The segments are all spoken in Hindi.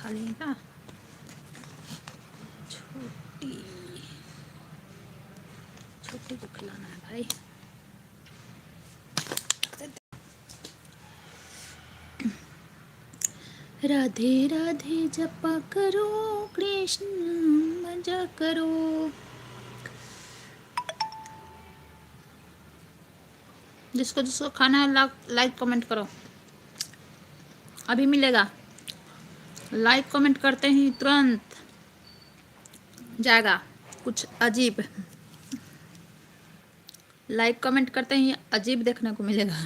खा ली ना। छोटी छोटी को खिलाना है भाई। राधे राधे जपा करो, कृष्ण मजा करो। जिसको जिसको खाना है लाइक कमेंट करो, अभी मिलेगा। लाइक कमेंट करते ही तुरंत जाएगा कुछ अजीब। लाइक कमेंट करते ही अजीब देखने को मिलेगा।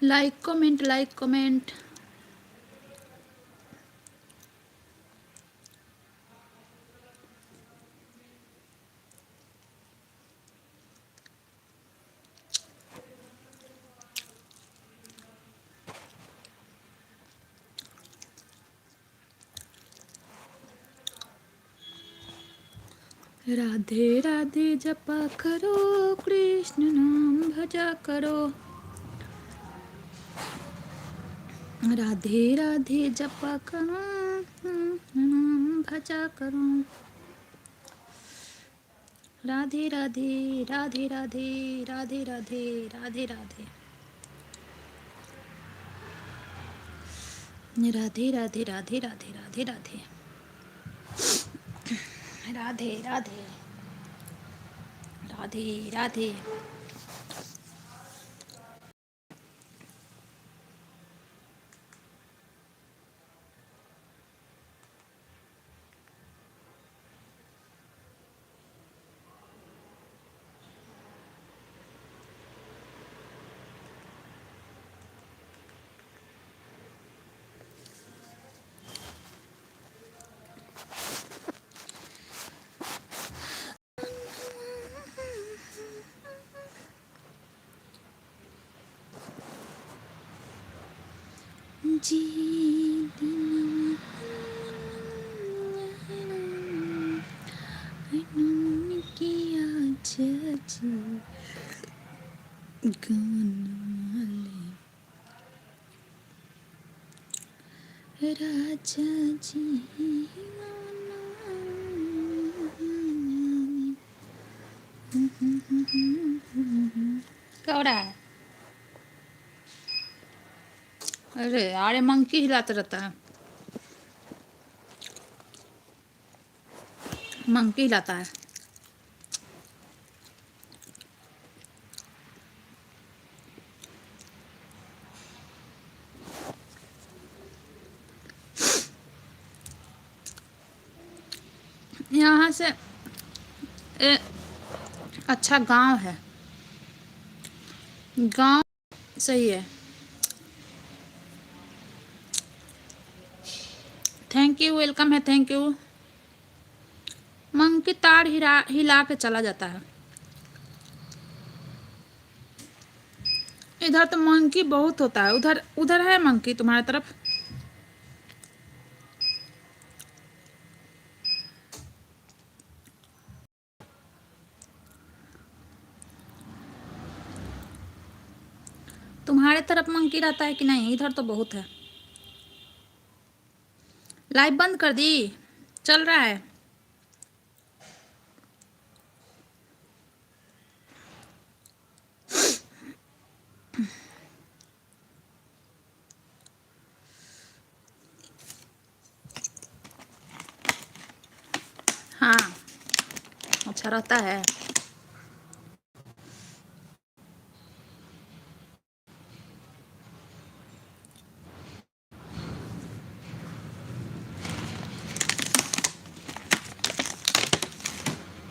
Like comment, like comment. Radhe Radhe जपा करो, कृष्ण नाम भजा करो। राधे राधे जपा करो, नाम भजा करो। राधे राधे राधे राधे राधे राधे राधे राधे राधे राधे राधे राधे राधे राधे राधे राधे राधे राधे। जी किया राजा जी। क्या हो रहा है? अरे यार मंकी हिलाता रहता है, मंकी हिलाता है। यहाँ से अच्छा गांव है, गांव सही है। थैंक यू, वेलकम है, थैंक यू। मंकी तार हिला के चला जाता है। इधर तो मंकी बहुत होता है। उधर उधर है मंकी तुम्हारी तरफ? तुम्हारे तरफ मंकी रहता है कि नहीं? इधर तो बहुत है। लाइव बंद कर दी? चल रहा है। हाँ, अच्छा रहता है।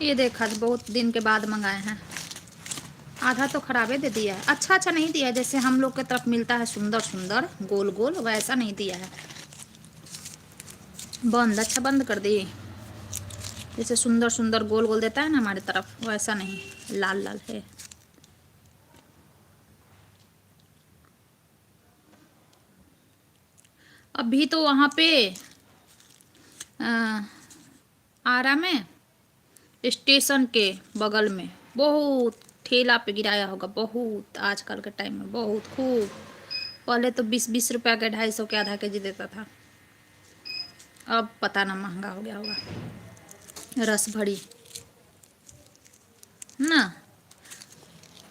ये देख, आज बहुत दिन के बाद मंगाए हैं। आधा तो खराबे दे दिया है। अच्छा अच्छा नहीं दिया है, जैसे हम लोग के तरफ मिलता है सुंदर सुंदर गोल गोल, वैसा नहीं दिया है। बंद, अच्छा बंद कर दी। जैसे सुंदर सुंदर गोल गोल देता है ना हमारी तरफ, वैसा नहीं, लाल लाल है। अभी तो वहाँ पे आरा में स्टेशन के बगल में बहुत ठेला पे गिराया होगा, बहुत आजकल के टाइम में बहुत खूब। पहले तो 20-20 रुपया के 250 के आधा केजी देता था, अब पता ना महंगा हो गया होगा। रस भरी ना,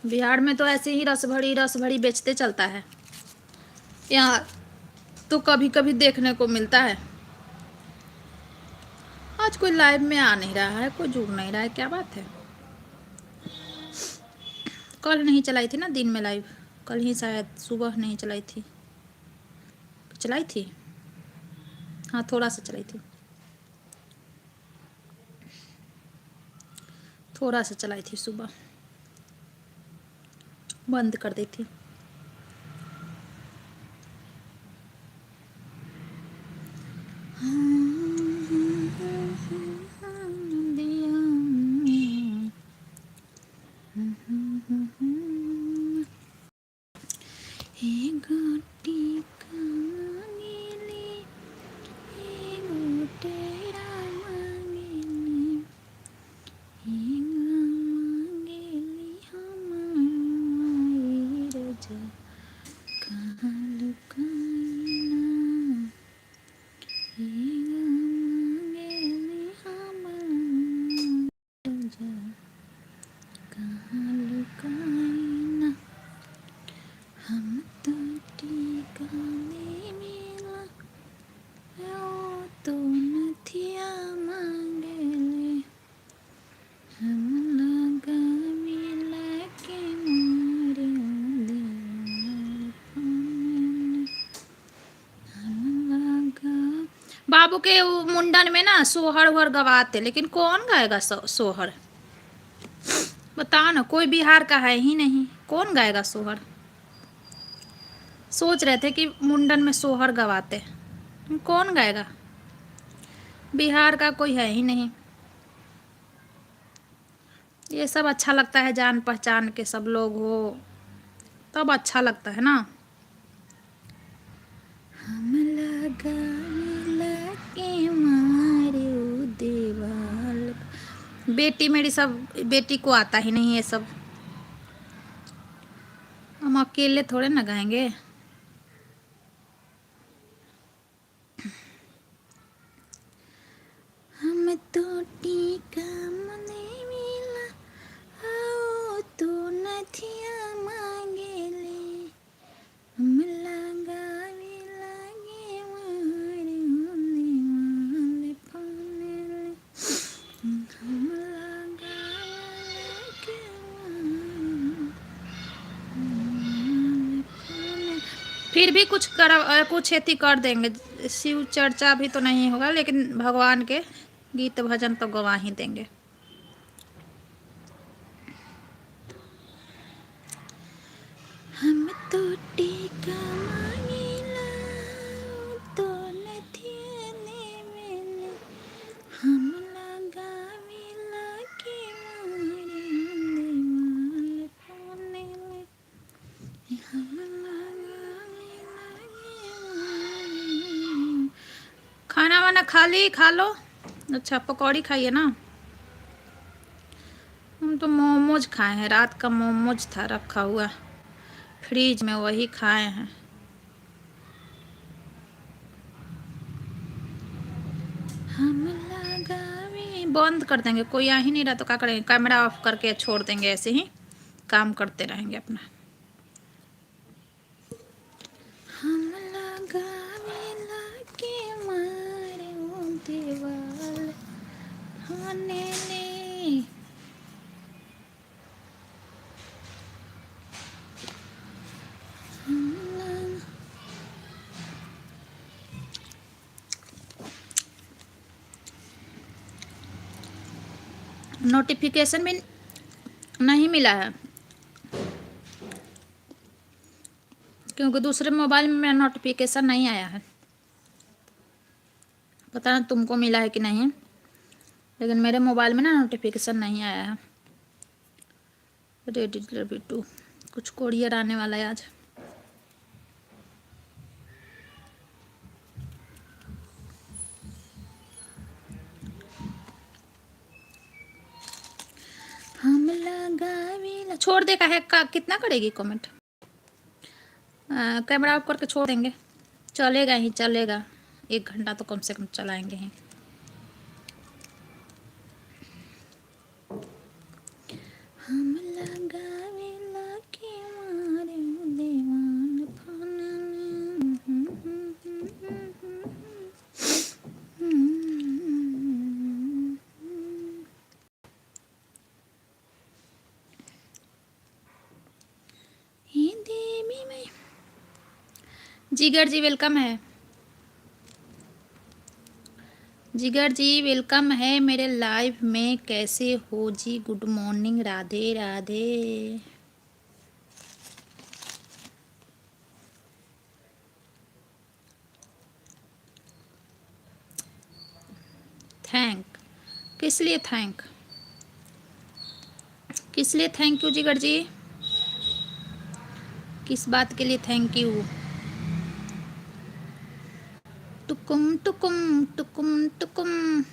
बिहार में तो ऐसे ही रस भरी बेचते चलता है। यहाँ तो कभी कभी देखने को मिलता है। आज कोई लाइव में आ नहीं रहा है, कोई जुड़ नहीं रहा है, क्या बात है। कल नहीं चलाई थी ना दिन में लाइव, कल ही शायद सुबह नहीं चलाई थी, चलाई थी हाँ थोड़ा सा चलाई थी, थोड़ा सा चलाई थी, सुबह बंद कर दी थी। बाबू के मुंडन में ना सोहर वोहर गवाते, लेकिन कौन गाएगा सोहर, बताओ ना, कोई बिहार का है ही नहीं, कौन गाएगा सोहर। सोच रहे थे कि मुंडन में सोहर गवाते, कौन गाएगा, बिहार का कोई है ही नहीं। ये सब अच्छा लगता है, जान पहचान के सब लोग हो तब अच्छा लगता है ना। हम लगा के मारे देवाल, बेटी मेरी सब, बेटी को आता ही नहीं ये सब, हम अकेले थोड़े ना गाएंगे। हम तो टीका मने मिला आओ तो नथिया मांगेले, हम लगावे लागे मारे होने वाले पानेले, हम लगावे लागे मारे पानेले। फिर भी कुछ खेती कर देंगे, शिव चर्चा भी तो नहीं होगा, लेकिन भगवान के गीत भजन तो गवा ही देंगे। हम तो टीका मांगेला तो नथिया लेवेले, हम लगावेला के मारे देवाल पानेले, हम लगावेला के मारे। खाना वाना खा लो। अच्छा पकौड़ी खाइए ना। हम तो मोमोज खाए हैं, रात का मोमोज था रखा हुआ फ्रिज में, वही खाए हैं। हम लगावे, बंद कर देंगे, कोई आ ही नहीं रहा तो क्या करेंगे, कैमरा ऑफ करके छोड़ देंगे, ऐसे ही काम करते रहेंगे अपना। हम लगावे लाके मारे देवाल होने ले, नोटिफिकेशन भी नहीं मिला है, क्योंकि दूसरे मोबाइल में मेरा नोटिफिकेशन नहीं आया है। पता नहीं तुमको मिला है कि नहीं, लेकिन मेरे मोबाइल में ना नोटिफिकेशन नहीं आया है। रेडी डिलीवरी टू, कुछ कोरियर आने वाला है आज। लगावेला छोड़ देगा है का कितना करेगी कमेंट। कैमरा ऑफ करके छोड़ देंगे, चलेगा ही चलेगा, 1 घंटा तो कम से कम चलाएंगे ही। हम लगावेला के मारे दीवान देवी में। जिगर जी वेलकम है, जिगर जी वेलकम है मेरे लाइव में। कैसे हो जी? Good morning, Radhe Radhe. Thank किस लिए? किस लिए थैंक यू जिगर जी? किस बात के लिए थैंक यू? टुकुम टुकुम टुकुम टुकुम।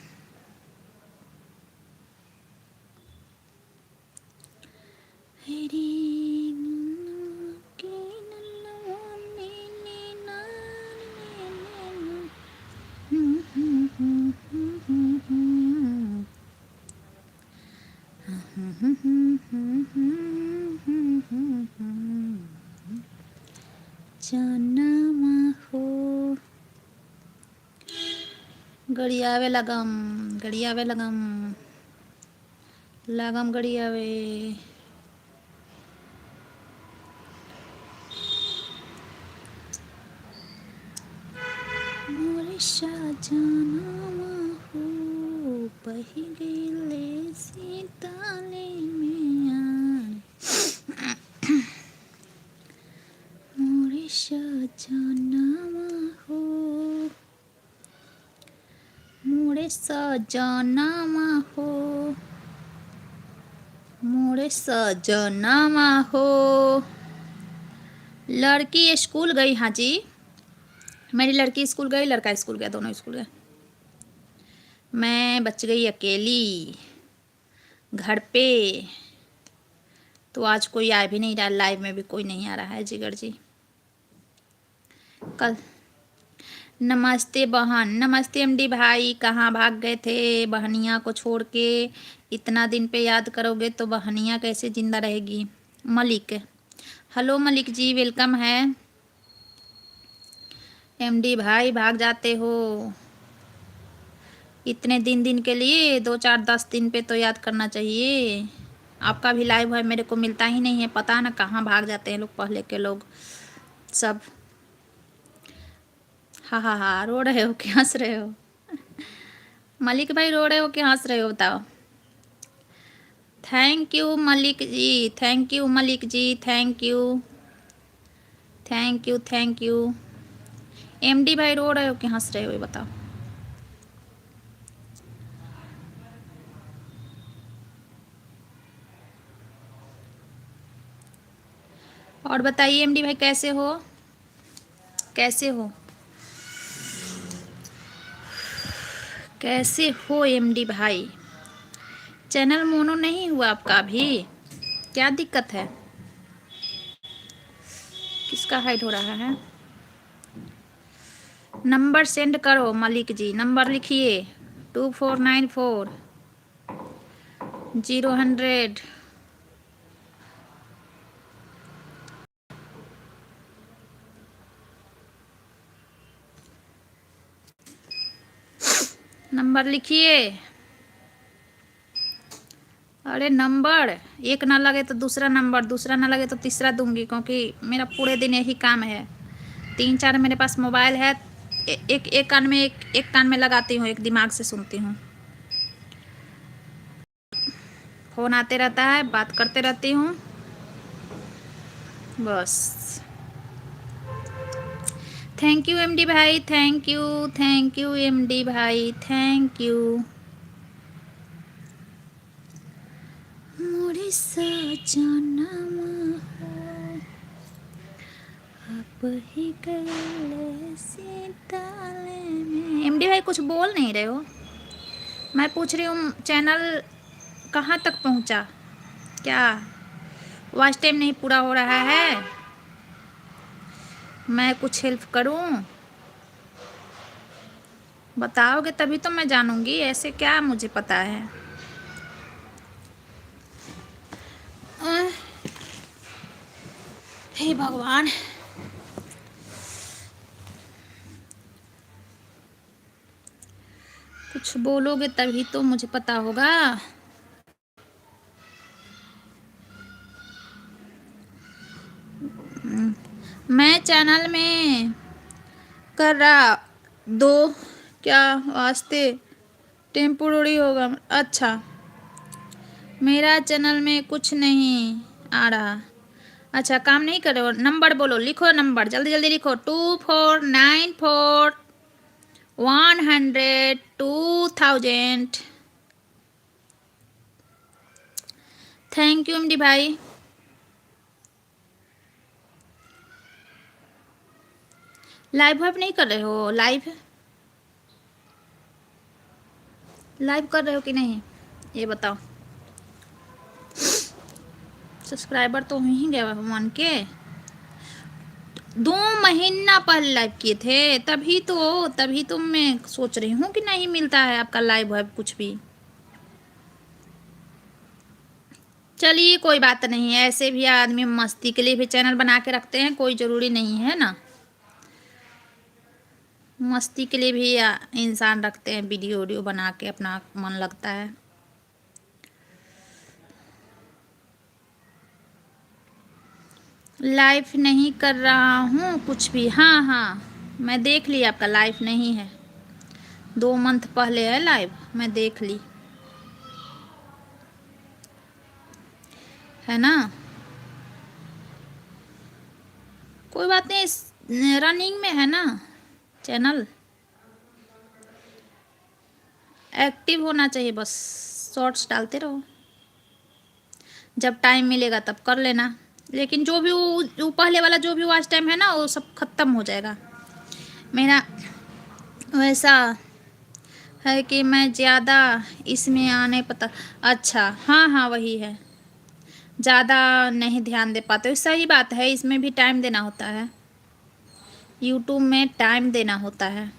जनमा हो गड़ियावे लगम, गड़ियावे लगम, लगम गड़ियावे। मोरे जनमा हो बही गईले सीताले में मोरे जनमा हो, मोरे सजनमा हो, मोरे सजनमा हो। लड़की स्कूल गई? हाँ जी, मेरी लड़की स्कूल गई, लड़का स्कूल गया, दोनों स्कूल गए। मैं बच गई अकेली घर पे। तो आज कोई आ भी नहीं रहा, लाइव में भी कोई नहीं आ रहा है जिगर जी। कल नमस्ते बहन, नमस्ते एमडी भाई, कहाँ भाग गए थे बहनिया को छोड़ के? इतना दिन पे याद करोगे तो बहनिया कैसे जिंदा रहेगी? मलिक, हेलो मलिक जी वेलकम है। एमडी भाई भाग जाते हो इतने दिन के लिए, 2 4 10 दिन पे तो याद करना चाहिए। आपका भी लाइव है, मेरे को मिलता ही नहीं है, पता ना कहाँ भाग जाते हैं लोग, पहले के लोग सब। हाँ रो रहे हो कि हंस रहे हो? मलिक भाई रो रहे हो कि हंस रहे हो बताओ? Thank you Malik ji, thank you Malik ji, thank you thank you thank you. MD भाई रो रहे हो कि हंस रहे हो ये बताओ? और बताइए एमडी भाई कैसे हो, कैसे हो, कैसे हो एमडी भाई? चैनल मोनो नहीं हुआ आपका अभी? क्या दिक्कत है? किसका हाइड हो रहा है? नंबर सेंड करो मलिक जी, नंबर लिखिए 2494 000। नंबर लिखिए। अरे नंबर एक ना लगे तो दूसरा नंबर, दूसरा ना लगे तो तीसरा दूंगी, क्योंकि मेरा पूरे दिन यही काम है। 3 4 मेरे पास मोबाइल है, एक कान में एक कान में लगाती हूँ, एक दिमाग से सुनती हूँ। फोन आते रहता है, बात करते रहती हूँ बस। थैंक यू एमडी भाई, थैंक यू एमडी भाई, थैंक यू। मोरे सजनमा हो अब ही गले सीताले में। एमडी भाई कुछ बोल नहीं रहे हो? मैं पूछ रही हूँ चैनल कहाँ तक पहुँचा? क्या वॉच टाइम नहीं पूरा हो रहा है? मैं कुछ हेल्प करूं? बताओगे तभी तो मैं जानूंगी, ऐसे क्या मुझे पता है। हे भगवान, कुछ बोलोगे तभी तो मुझे पता होगा। मैं चैनल में कर रहा दो क्या वास्ते टेम्पोररी होगा? अच्छा, मेरा चैनल में कुछ नहीं आ रहा। अच्छा, काम नहीं कर रहे हो? नंबर बोलो, लिखो नंबर, जल्दी जल्दी लिखो। 2494 100 2000। थैंक यू एमडी भाई। लाइव वाइव नहीं कर रहे हो? लाइव लाइव कर रहे हो कि नहीं ये बताओ। सब्सक्राइबर तो हो ही गया मान के। 2 महीना पहले लाइव किए थे, तभी तो मैं सोच रही हूँ कि नहीं मिलता है आपका लाइव वाइव कुछ भी। चलिए कोई बात नहीं है, ऐसे भी आदमी मस्ती के लिए भी चैनल बना के रखते हैं, कोई ज़रूरी नहीं है ना। मस्ती के लिए भी इंसान रखते हैं, वीडियो वीडियो बना के अपना मन लगता है। लाइव नहीं कर रहा हूँ कुछ भी। हाँ हाँ, मैं देख ली आपका लाइव नहीं है, 2 मंथ पहले है लाइव, मैं देख ली है ना। कोई बात नहीं, रनिंग में है ना चैनल, एक्टिव होना चाहिए बस। शॉर्ट्स डालते रहो, जब टाइम मिलेगा तब कर लेना। लेकिन जो भी वो पहले वाला जो भी वॉच टाइम है ना, वो सब ख़त्म हो जाएगा। मेरा वैसा है कि मैं ज़्यादा इसमें आने पता। अच्छा हाँ हाँ वही है, ज़्यादा नहीं ध्यान दे पाते हो, सही बात है। इसमें भी टाइम देना होता है, यूट्यूब में टाइम देना होता है।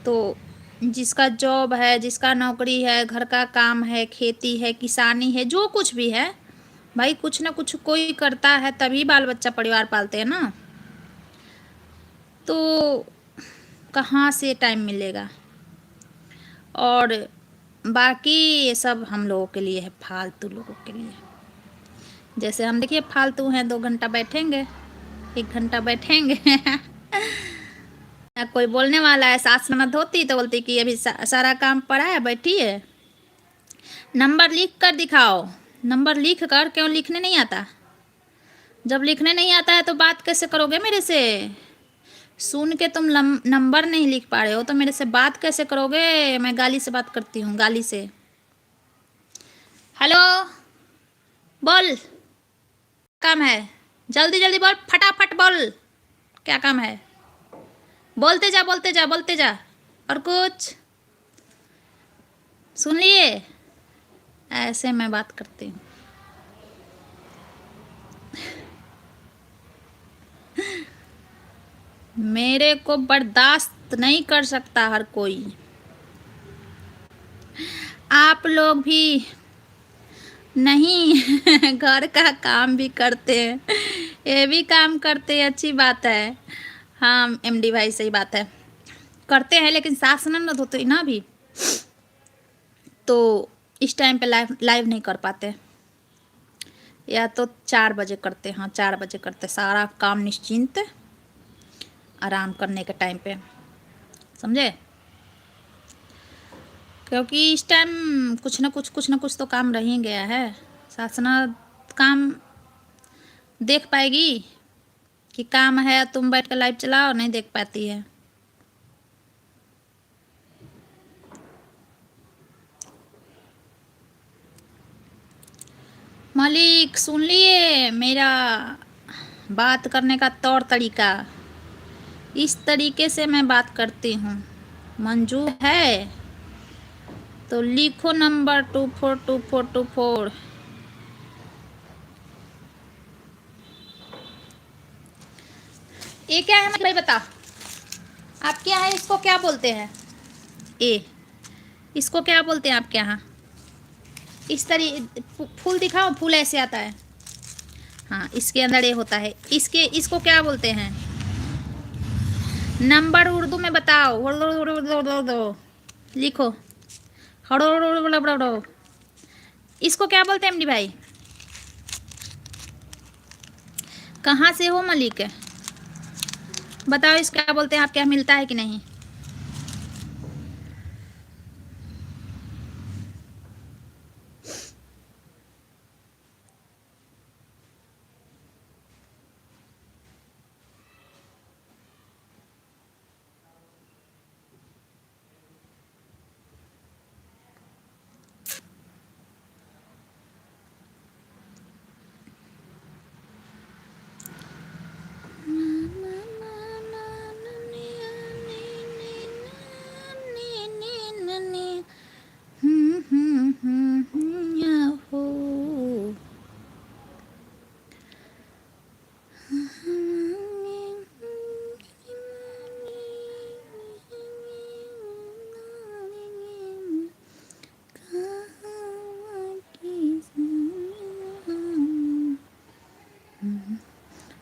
तो जिसका जॉब है, जिसका नौकरी है, घर का काम है, खेती है, किसानी है, जो कुछ भी है भाई, कुछ ना कुछ कोई करता है तभी बाल बच्चा परिवार पालते हैं ना। तो कहाँ से टाइम मिलेगा? और बाकी ये सब हम लोगों के लिए है, फालतू लोगों के लिए। जैसे हम देखिए फालतू हैं, 2 घंटा बैठेंगे, 1 घंटा बैठेंगे। कोई बोलने वाला है, सास ननद होती तो बोलती कि अभी सारा काम पड़ा है, बैठिए। नंबर लिख कर दिखाओ, नंबर लिख कर। क्यों लिखने नहीं आता? जब लिखने नहीं आता है तो बात कैसे करोगे मेरे से? सुन के तुम नंबर नहीं लिख पा रहे हो तो मेरे से बात कैसे करोगे? मैं गाली से बात करती हूँ, गाली से। हेलो, बोल, काम है? जल्दी जल्दी बोल, फटाफट बोल, क्या काम है? बोलते जा बोलते जा बोलते जा। और कुछ सुन लिए? ऐसे मैं बात करती हूँ। मेरे को बर्दाश्त नहीं कर सकता हर कोई। आप लोग भी नहीं घर का काम भी करते हैं, ये भी काम करते हैं, अच्छी बात है। हाँ एमडी भाई सही बात है, करते हैं, लेकिन सास ननद होते ना भी, तो इस टाइम पे लाइव लाइव नहीं कर पाते। या तो 4 बजे करते, हाँ 4 बजे करते, सारा काम निश्चिंत आराम करने के टाइम पे, समझे? क्योंकि इस टाइम कुछ ना कुछ तो काम रह ही गया है। सास ननद काम देख पाएगी कि काम है, तुम बैठ कर लाइव चलाओ, नहीं देख पाती है। मालिक सुन लिए मेरा बात करने का तौर तरीका? इस तरीके से मैं बात करती हूँ, मंजूर है? तो लिखो नंबर 242424। ये क्या है भाई बता, आपके यहाँ इसको क्या बोलते हैं? ए, इसको क्या बोलते हैं आपके यहाँ? इस तरह फूल दिखाओ, फूल ऐसे आता है। हाँ, इसके अंदर ए होता है। इसको क्या बोलते हैं? नंबर उर्दू में बताओ। लिखो। इसको क्या बोलते हैं एमडी भाई? कहाँ से हो मलिक? बताओ इसको क्या बोलते हैं, आपके यहाँ मिलता है कि नहीं?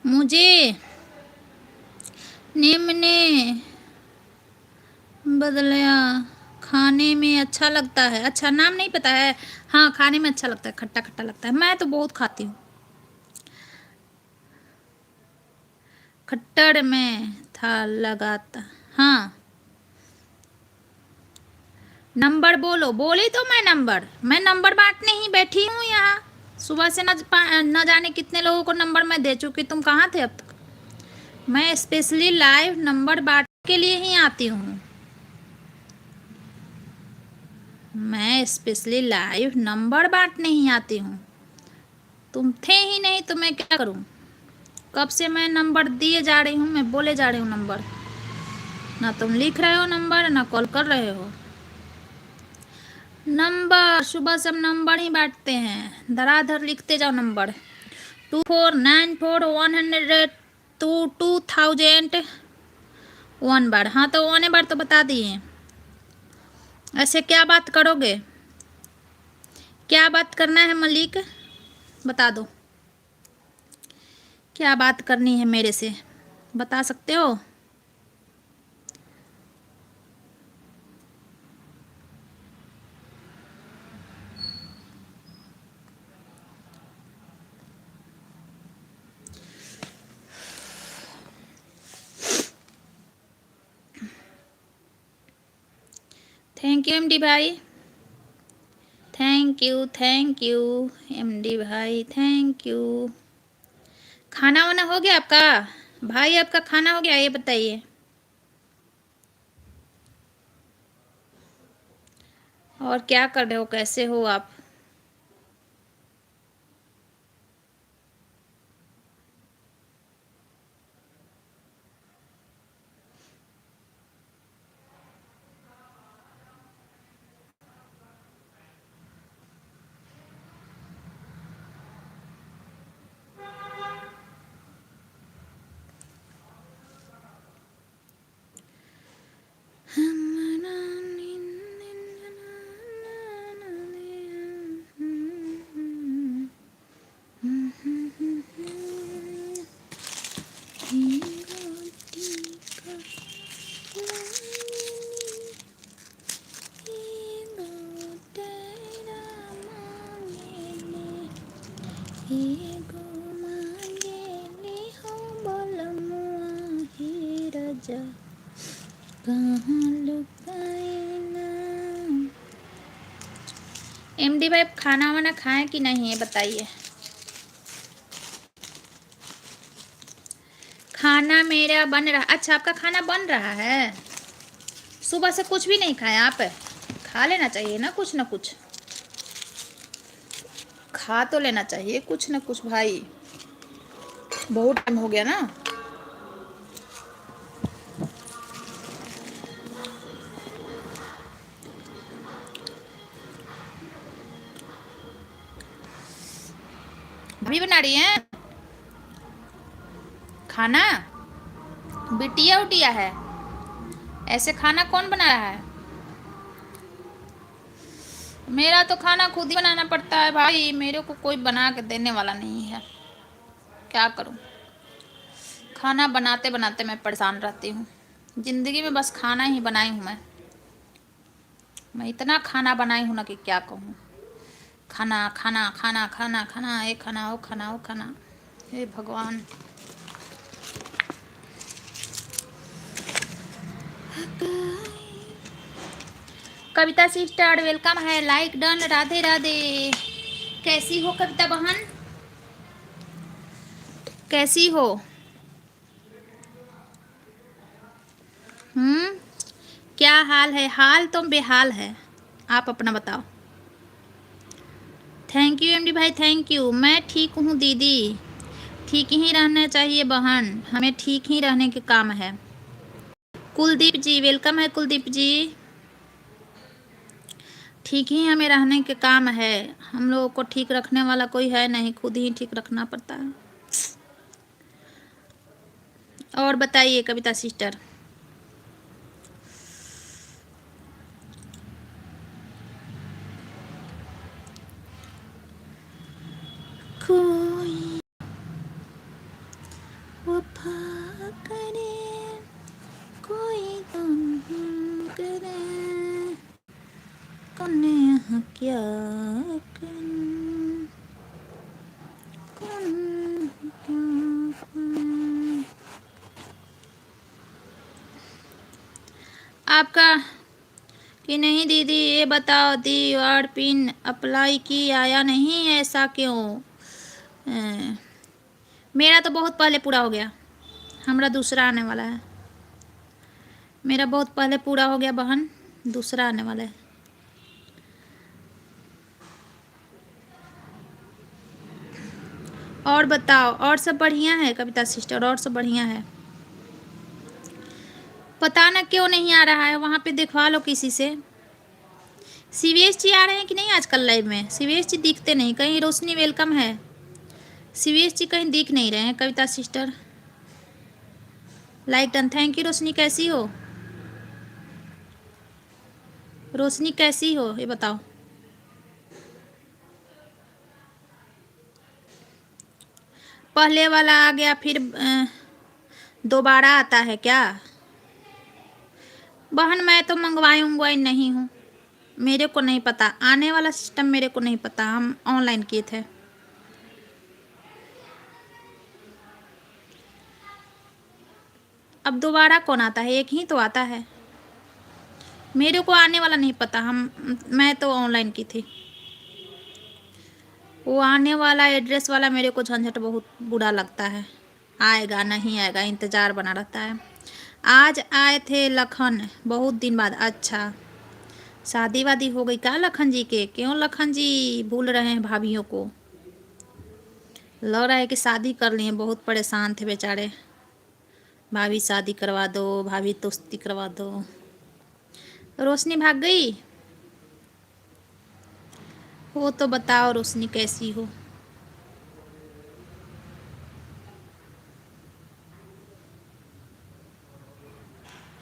मुझे नेम ने बदलिया, खाने में अच्छा लगता है। अच्छा, नाम नहीं पता है? हाँ, खाने में अच्छा लगता है, खट्टा खट्टा लगता है। मैं तो बहुत खाती हूँ। खट्टर में था लगाता। हाँ, नंबर बोलो। बोली तो मैं नंबर बांटने ही बैठी हूँ यहाँ। सुबह से न जाने कितने लोगों को नंबर मैं दे चुकी। तुम कहाँ थे अब तक? मैं स्पेशली लाइव नंबर बांटने के लिए ही आती हूँ। मैं स्पेशली लाइव नंबर बांटने ही आती हूँ। तुम थे ही नहीं तो मैं क्या करूँ? कब से मैं नंबर दिए जा रही हूँ, मैं बोले जा रही हूँ नंबर। ना तुम लिख रहे हो नंबर, ना कॉल कर रहे हो। नंबर सुबह सब नंबर ही बांटते हैं, धराधर लिखते जाओ नंबर। 2494 100 2001 बार। हाँ, तो 1 बार तो बता दिए। ऐसे क्या बात करोगे? क्या बात करना है मलिक? बता दो, क्या बात करनी है मेरे से? बता सकते हो? थैंक यू एमडी भाई, थैंक यू एमडी भाई, थैंक यू। खाना वाना हो गया आपका? भाई आपका खाना हो गया, ये बताइए। और क्या कर रहे हो, कैसे हो आप? एमडी भाई खाना वाना खाएं कि नहीं, है बताइए। खाना मेरा बन रहा। अच्छा, आपका खाना बन रहा है? सुबह से कुछ भी नहीं खाया आप? खा लेना चाहिए ना कुछ ना कुछ, खा तो लेना चाहिए कुछ ना कुछ भाई। बहुत टाइम हो गया ना। भाभी बना रही हैं खाना? बिटिया उटिया है? ऐसे खाना कौन बना रहा है? मेरा तो खाना खुद ही बनाना पड़ता है भाई, मेरे को कोई बना के देने वाला नहीं है। क्या करूं, खाना बनाते बनाते मैं परेशान रहती हूँ। ज़िंदगी में बस खाना ही बनाई हूँ मैं इतना खाना बनाई हूँ ना कि क्या कहूँ। खाना खाना खाना खाना खाना, एक खाना वो खाना वो खाना, हे भगवान। कविता सिस्टर वेलकम है, लाइक डन, राधे राधे। कैसी हो कविता बहन, कैसी हो? क्या हाल है? हाल तो बेहाल है, आप अपना बताओ। थैंक यू एमडी भाई, थैंक यू। मैं ठीक हूँ दीदी, ठीक ही रहना चाहिए बहन, हमें ठीक ही रहने के काम है। कुलदीप जी वेलकम है, कुलदीप जी। ठीक ही हमें रहने के काम है, हम लोगों को ठीक रखने वाला कोई है नहीं, खुद ही ठीक रखना पड़ता है। और बताइए कविता सिस्टर। कोई वफा करे, कोई गम करे, कौने यहाँ क्या करूं, कौन क्या करूं। आपका कि नहीं दीदी, ये बताओ दी और पिन अप्लाई की आया नहीं, ऐसा क्यों? मेरा तो बहुत पहले पूरा हो गया, हमारा दूसरा आने वाला है। मेरा बहुत पहले पूरा हो गया बहन, दूसरा आने वाला है। और बताओ, और सब बढ़िया है कविता सिस्टर, और सब बढ़िया है। पता ना क्यों नहीं आ रहा है, वहाँ पे दिखवा लो किसी से। सीवेश जी आ रहे हैं कि नहीं आजकल लाइव में? सीवेश जी दिखते नहीं कहीं। रोशनी वेलकम है। सीवेश जी कहीं दिख नहीं रहे हैं Kavita sister. Like done, thank you. Roshni कैसी हो? रोशनी कैसी हो ये बताओ। पहले वाला आ गया फिर दोबारा आता है क्या? बहन मैं तो मंगवाई नहीं हूँ, मेरे को नहीं पता आने वाला सिस्टम, मेरे को नहीं पता, हम ऑनलाइन किए थे। अब दोबारा कौन आता है? एक ही तो आता है, मेरे को आने वाला नहीं पता। मैं तो ऑनलाइन की थी। वो आने वाला एड्रेस वाला मेरे को झंझट बहुत बुरा लगता है, आएगा नहीं आएगा इंतज़ार बना रहता है। आज आए थे लखन बहुत दिन बाद। अच्छा, शादी वादी हो गई क्या लखन जी के? क्यों लखन जी भूल रहे हैं भाभीियों को? लग रहा है कि शादी कर लिए, बहुत परेशान थे बेचारे। भाभी शादी करवा दो, भाभी दोस्ती करवा दो। रोशनी भाग गई? वो तो बताओ रोशनी कैसी हो?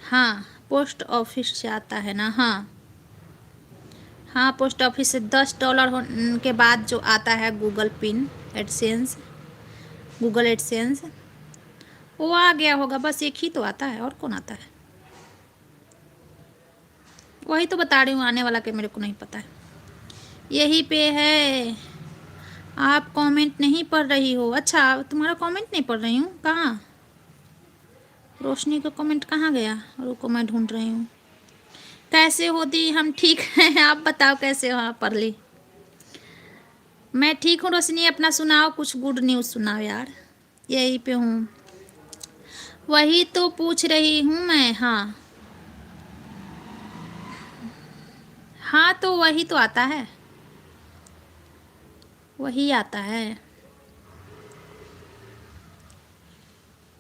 हाँ, पोस्ट ऑफिस से आता है ना। हाँ हाँ, पोस्ट ऑफिस से $10 के बाद जो आता है Google pin AdSense, Google AdSense, वो आ गया होगा। बस एक ही तो आता है, और कौन आता है? वही तो बता रही हूँ, आने वाला के मेरे को नहीं पता है। यही पे है। आप कमेंट नहीं पढ़ रही हो? अच्छा, तुम्हारा कमेंट नहीं पढ़ रही हूँ। कहाँ? रोशनी का कमेंट कहाँ गया? रुको मैं ढूंढ रही हूँ। कैसे हो दी? हम ठीक हैं, आप बताओ कैसे हो? हाँ, पढ़ ली। मैं ठीक हूँ रोशनी, अपना सुनाओ, कुछ गुड न्यूज़ सुनाओ यार। यहीं पे हूँ। वही तो पूछ रही हूँ मैं। हाँ हाँ, तो वही तो आता है, वही आता है।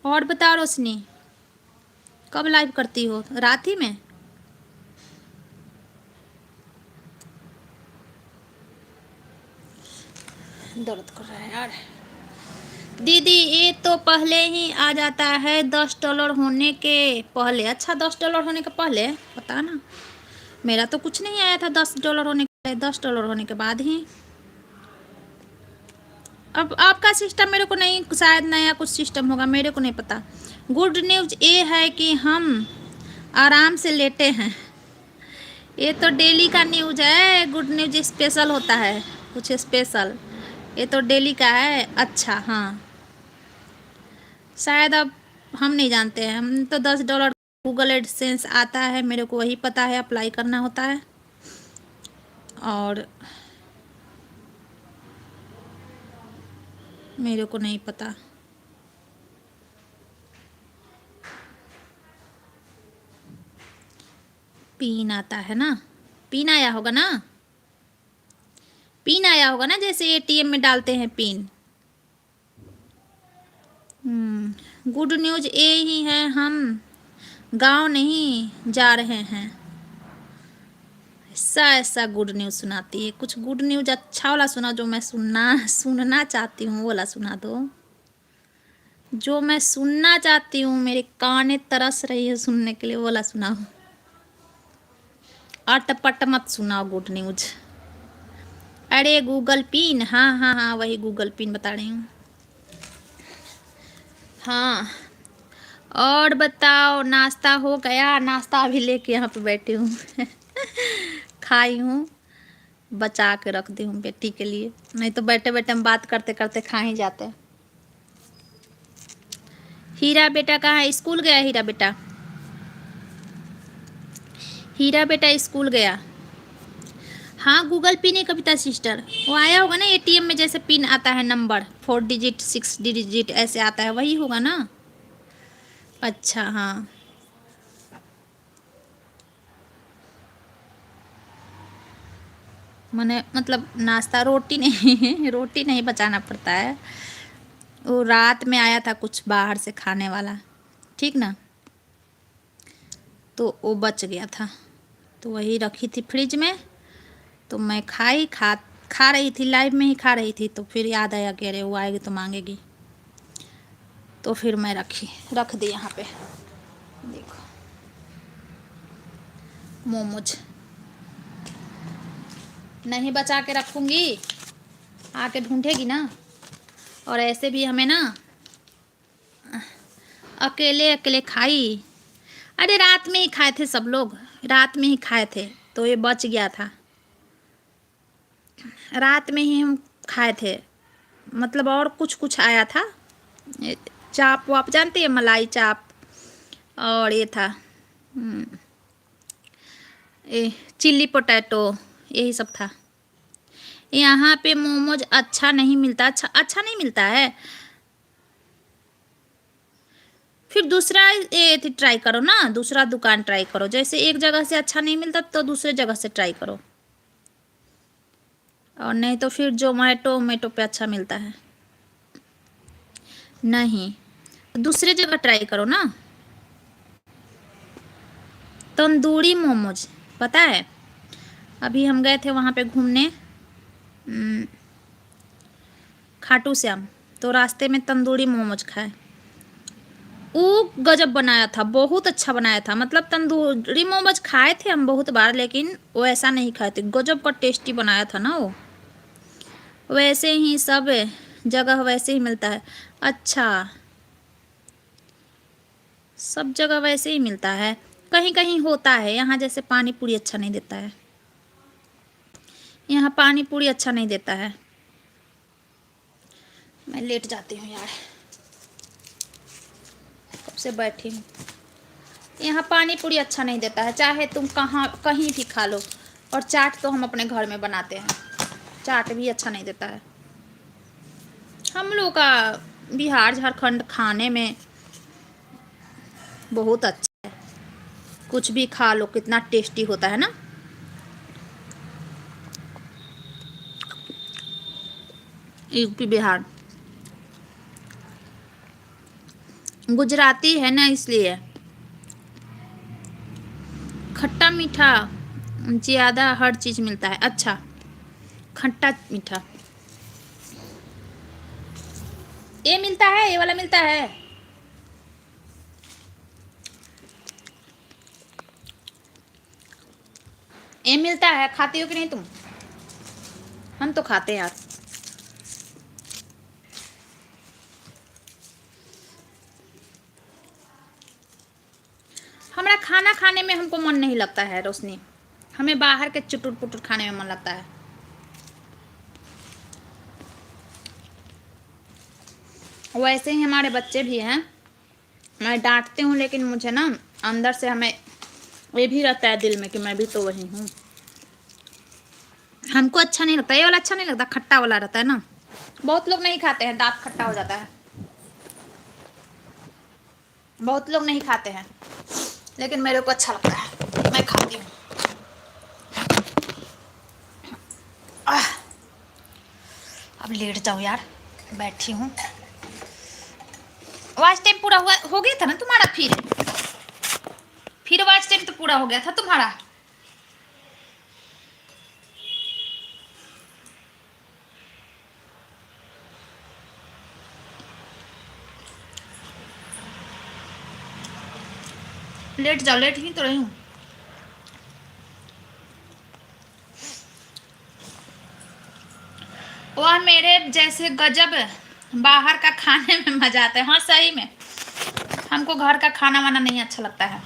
और बताओ रोशनी, कब लाइव करती हो? रात ही में? दर्द कर रहा है यार। दीदी ये तो पहले ही आ जाता है $10 होने के पहले। अच्छा, $10 होने के पहले पता ना, मेरा तो कुछ नहीं आया था $10 होने के, $10 होने के बाद ही। अब आपका सिस्टम मेरे को नहीं, शायद नया कुछ सिस्टम होगा, मेरे को नहीं पता। गुड न्यूज़ ये है कि हम आराम से लेटे हैं। ये तो डेली का न्यूज़ है, गुड न्यूज़ स्पेशल होता है, कुछ स्पेशल। ये तो डेली का है। अच्छा हाँ, शायद अब हम नहीं जानते हैं, हम तो $10 गूगल एडसेंस आता है, मेरे को वही पता है, अप्लाई करना होता है। और मेरे को नहीं पता। पिन आता है ना, पिन आया होगा ना, पिन आया होगा ना, जैसे एटीएम में डालते हैं पिन। गुड न्यूज़ ये ही है, हम गांव नहीं जा रहे हैं। ऐसा ऐसा गुड न्यूज़ सुनाती है, कुछ गुड न्यूज़ अच्छा वाला सुना, जो मैं सुनना चाहती हूँ वो वाला सुना दो। जो मैं सुनना चाहती हूँ, मेरे कानें तरस रही है सुनने के लिए, वो वाला सुनाओ। अटपट मत सुनाओ गुड न्यूज़। अरे गूगल पिन, हाँ हाँ हाँ, वही गूगल पिन बता रही हूँ। हाँ, और बताओ, नाश्ता हो गया? नाश्ता अभी लेके यहाँ पे बैठी हूँ खाई हूँ, बचा के रख दी हूँ बेटी के लिए, नहीं तो बैठे बैठे हम बात करते करते खा ही जाते। हीरा बेटा कहाँ है? स्कूल गया हीरा बेटा, हीरा बेटा स्कूल गया। हाँ, गूगल पिन है कविता सिस्टर, वो आया होगा ना एटीएम में, जैसे पिन आता है नंबर 4 डिजिट 6 डिजिट ऐसे आता है, वही होगा ना। अच्छा हाँ, मैंने मतलब नाश्ता रोटी नहीं रोटी नहीं बचाना पड़ता है, वो रात में आया था कुछ बाहर से खाने वाला, ठीक ना, तो वो बच गया था, तो वही रखी थी फ्रिज में, तो मैं खा रही थी, लाइव में ही खा रही थी, तो फिर याद आया कि अरे वो आएगी तो मांगेगी, तो फिर मैं रख दी यहाँ पे। देखो मोमोज नहीं बचा के रखूँगी, आके ढूंढेगी ना। और ऐसे भी हमें ना अकेले अकेले खाई, अरे रात में ही खाए थे सब लोग, रात में ही खाए थे, तो ये बच गया था, रात में ही हम खाए थे, मतलब और कुछ कुछ आया था, चाप वाप जानते हैं, मलाई चाप, और ये था ये चिल्ली पोटैटो, यही सब था। यहाँ पे मोमोज अच्छा नहीं मिलता। अच्छा नहीं मिलता है, फिर दूसरा ये ट्राई करो ना, दूसरा दुकान ट्राई करो, जैसे एक जगह से अच्छा नहीं मिलता तो दूसरे जगह से ट्राई करो, और नहीं तो फिर जोमेटो पे अच्छा मिलता है, नहीं दूसरे जगह ट्राई करो ना। तंदूरी मोमोज पता है, अभी हम गए थे वहाँ पे घूमने खाटू श्याम, तो रास्ते में तंदूरी मोमोज खाए, वो गजब बनाया था, बहुत अच्छा बनाया था, मतलब तंदूरी मोमोज खाए थे हम बहुत बार, लेकिन वो ऐसा नहीं खाए थे, गजब का टेस्टी बनाया था ना वो, वैसे ही सब जगह वैसे ही मिलता है। अच्छा, सब जगह वैसे ही मिलता है, कहीं कहीं होता है, यहाँ जैसे पानी पूरी अच्छा नहीं देता है, यहाँ पानी पूरी अच्छा नहीं देता है। मैं लेट जाती हूँ यार, कब से बैठी हूँ, यहाँ पानी पूरी अच्छा नहीं देता है, चाहे तुम कहीं भी खा लो। और चाट तो हम अपने घर में बनाते हैं, चाट भी अच्छा नहीं देता है। हम लोग का बिहार झारखंड खाने में बहुत अच्छा है, कुछ भी खा लो कितना टेस्टी होता है ना। यूपी बिहार गुजराती है ना, इसलिए खट्टा मीठा ज़्यादा हर चीज़ मिलता है। अच्छा, खट्टा मीठा ये मिलता है, ये वाला मिलता है। ये मिलता है, खाती हो कि नहीं तुम? हम तो खाते हैं यार। हमारा खाना खाने में हमको मन नहीं लगता है रोशनी, हमें बाहर के चुटुर पुटुर खाने में मन लगता है। वैसे ही हमारे बच्चे भी हैं, मैं डांटती हूँ लेकिन मुझे ना अंदर से हमें ये भी रहता है दिल में कि मैं भी तो वही हूँ। हमको अच्छा नहीं लगता, ये वाला अच्छा नहीं लगता, खट्टा वाला रहता है ना। बहुत लोग नहीं खाते हैं, दांत खट्टा हो जाता है, बहुत लोग नहीं खाते हैं, लेकिन मेरे को अच्छा लगता है, मैं खाती हूँ। अब लेट जाओ यार, बैठी हूँ। वॉच टाइम पूरा हुआ हो गया था ना तुम्हारा? फिर वॉच टाइम तो पूरा हो गया था तुम्हारा। लेट जाओ, लेट ही तो रही हूँ। वह मेरे जैसे गजब बाहर का खाने में मजा आता है। हाँ सही में, हमको घर का खाना वाना नहीं अच्छा लगता है।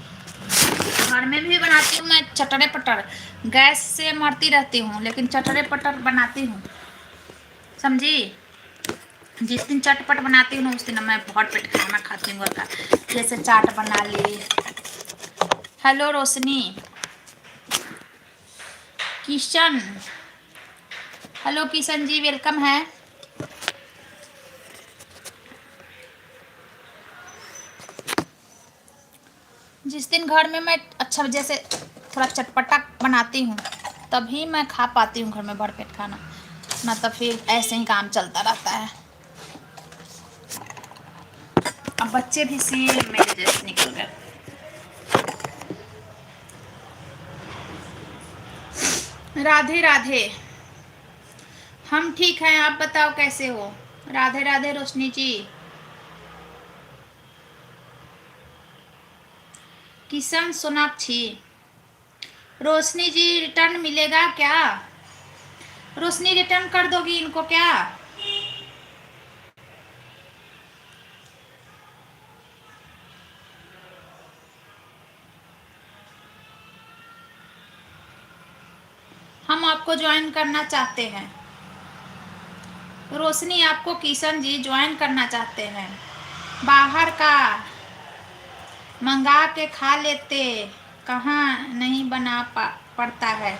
घर में भी बनाती हूँ मैं चटरे पटर, गैस से मरती रहती हूँ लेकिन चटरे पटर बनाती हूँ, समझी? जिस दिन चटपट बनाती हूँ ना उस दिन मैं बहुत पेट खाना खाती हूँ घर का। जैसे चाट बना ली। हेलो रोशनी, किशन, हेलो किशन जी, वेलकम है। जिस दिन घर में मैं अच्छा जैसे थोड़ा चटपटा बनाती हूँ तभी मैं खा पाती हूँ घर में भर पेट खाना, ना तो फिर ऐसे ही काम चलता रहता है। अब बच्चे भी सेम मेरे जैसे निकल गए। राधे राधे, हम ठीक हैं, आप बताओ कैसे हो? राधे राधे रोशनी जी। किशन सोनाक्षी, रोशनी जी रिटर्न मिलेगा क्या? रोशनी रिटर्न कर दोगी इनको क्या? हम आपको ज्वाइन करना चाहते हैं। रोशनी आपको किशन जी ज्वाइन करना चाहते हैं। बाहर का मंगा के खा लेते, कहाँ नहीं बना पड़ता है।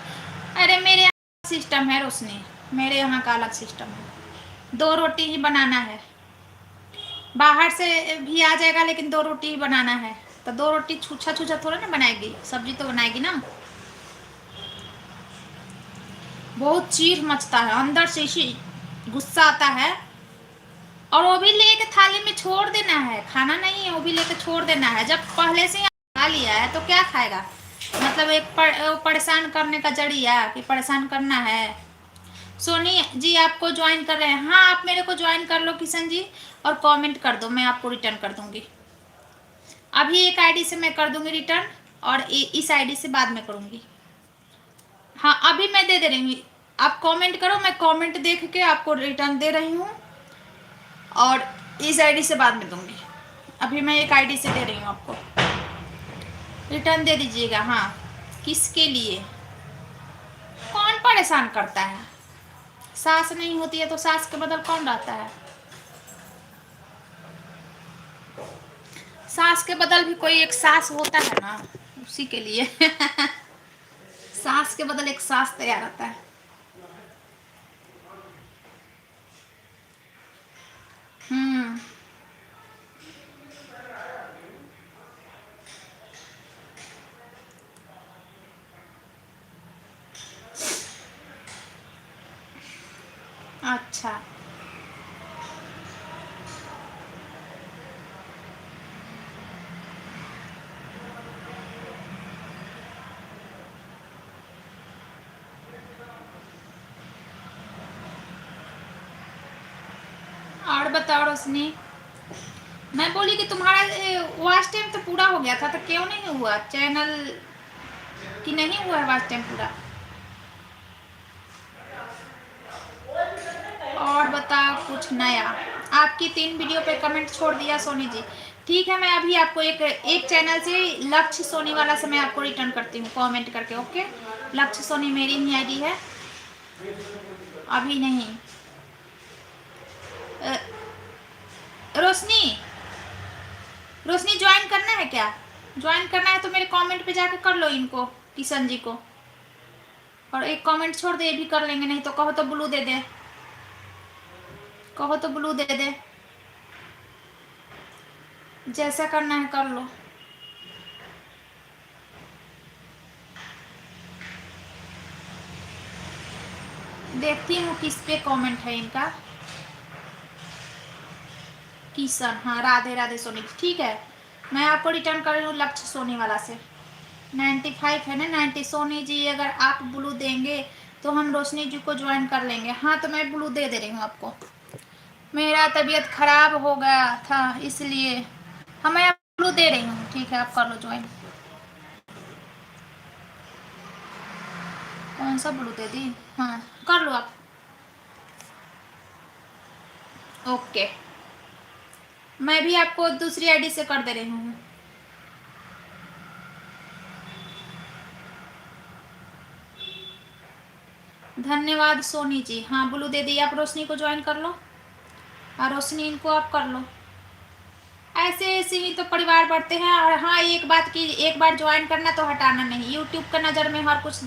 अरे मेरे यहाँ सिस्टम है रोशनी, मेरे यहाँ का अलग सिस्टम है। 2 रोटी ही बनाना है, बाहर से भी आ जाएगा लेकिन 2 रोटी ही बनाना है। तो 2 रोटी छूछा छूछा थोड़ा ना बनाएगी, सब्जी तो बनाएगी ना। बहुत चीर मचता है अंदर से, इसी गुस्सा आता है। और वो भी लेके थाली में छोड़ देना है, खाना नहीं है, वो भी लेके छोड़ देना है। जब पहले से ही खा लिया है तो क्या खाएगा? मतलब एक परेशान करने का जरिया कि परेशान करना है। सोनी जी आपको ज्वाइन कर रहे हैं? हाँ आप मेरे को ज्वाइन कर लो किशन जी, और कमेंट कर दो, मैं आपको रिटर्न कर दूंगी। अभी एक आईडी से मैं कर दूंगी रिटर्न, और इस आईडी से बाद में करूंगी। हाँ अभी मैं दे रही हूँ, आप कमेंट करो, मैं कमेंट देख के आपको रिटर्न दे रही हूँ, और इस आईडी से बाद में दूंगी। अभी मैं एक आईडी से दे रही हूँ आपको, रिटर्न दे दीजिएगा। हाँ किसके लिए? कौन परेशान करता है? सास नहीं होती है तो सास के बदल कौन रहता है? सास के बदल भी कोई एक सास होता है ना, उसी के लिए सास के बदल एक सास तैयार आता है। हम्म, अच्छा और बताओ रोशनी, मैं बोली कि तुम्हारा वॉच टाइम तो पूरा हो गया था, तो क्यों नहीं हुआ चैनल कि नहीं हुआ है वॉच टाइम पूरा? और बताओ कुछ नया। आपकी 3 वीडियो पे कमेंट छोड़ दिया सोनी जी। ठीक है, मैं अभी आपको एक चैनल से लक्ष्य सोनी वाला से मैं आपको रिटर्न करती हूँ कमेंट करके। ओके, लक्ष्य सोनी मेरी ही आईडी है, अभी नहीं। रोशनी, रोशनी ज्वाइन करना है क्या? ज्वाइन करना है तो मेरे कमेंट पे जाके कर लो इनको, किशन जी को। और एक कमेंट छोड़ दे, ये भी कर लेंगे, नहीं तो कहो तो ब्लू दे दे, कहो तो ब्लू दे दे, जैसा करना है कर लो। देखती हूँ किस पे कमेंट है इनका। किशन, हाँ, राधे राधे सोनी, ठीक है। मैं आपको रिटर्न कर रही हूँ लक्ष्य सोनी वाला से। 95 है ना, 90। सोनी जी अगर आप ब्लू देंगे तो हम रोशनी जी को ज्वाइन कर लेंगे। हाँ, तो मैं ब्लू दे रही हूँ आपको। मेरा तबीयत खराब हो गया था इसलिए। हाँ, मैं ब्लू दे रही हूँ, ठीक है, आप कर लो ज्वाइन। कौन सा ब्लू दे दी? हाँ, कर लो आप। ओके, मैं भी आपको दूसरी आईडी से कर दे रही हूँ। धन्यवाद सोनी जी। हाँ, ब्लू दे दी। आप रोशनी को ज्वाइन कर लो, और रोशनी इनको आप कर लो। ऐसे ऐसे ही तो परिवार बढ़ते हैं। और हाँ, एक बात की, एक बार ज्वाइन करना तो हटाना नहीं। यूट्यूब के नज़र में हर कुछ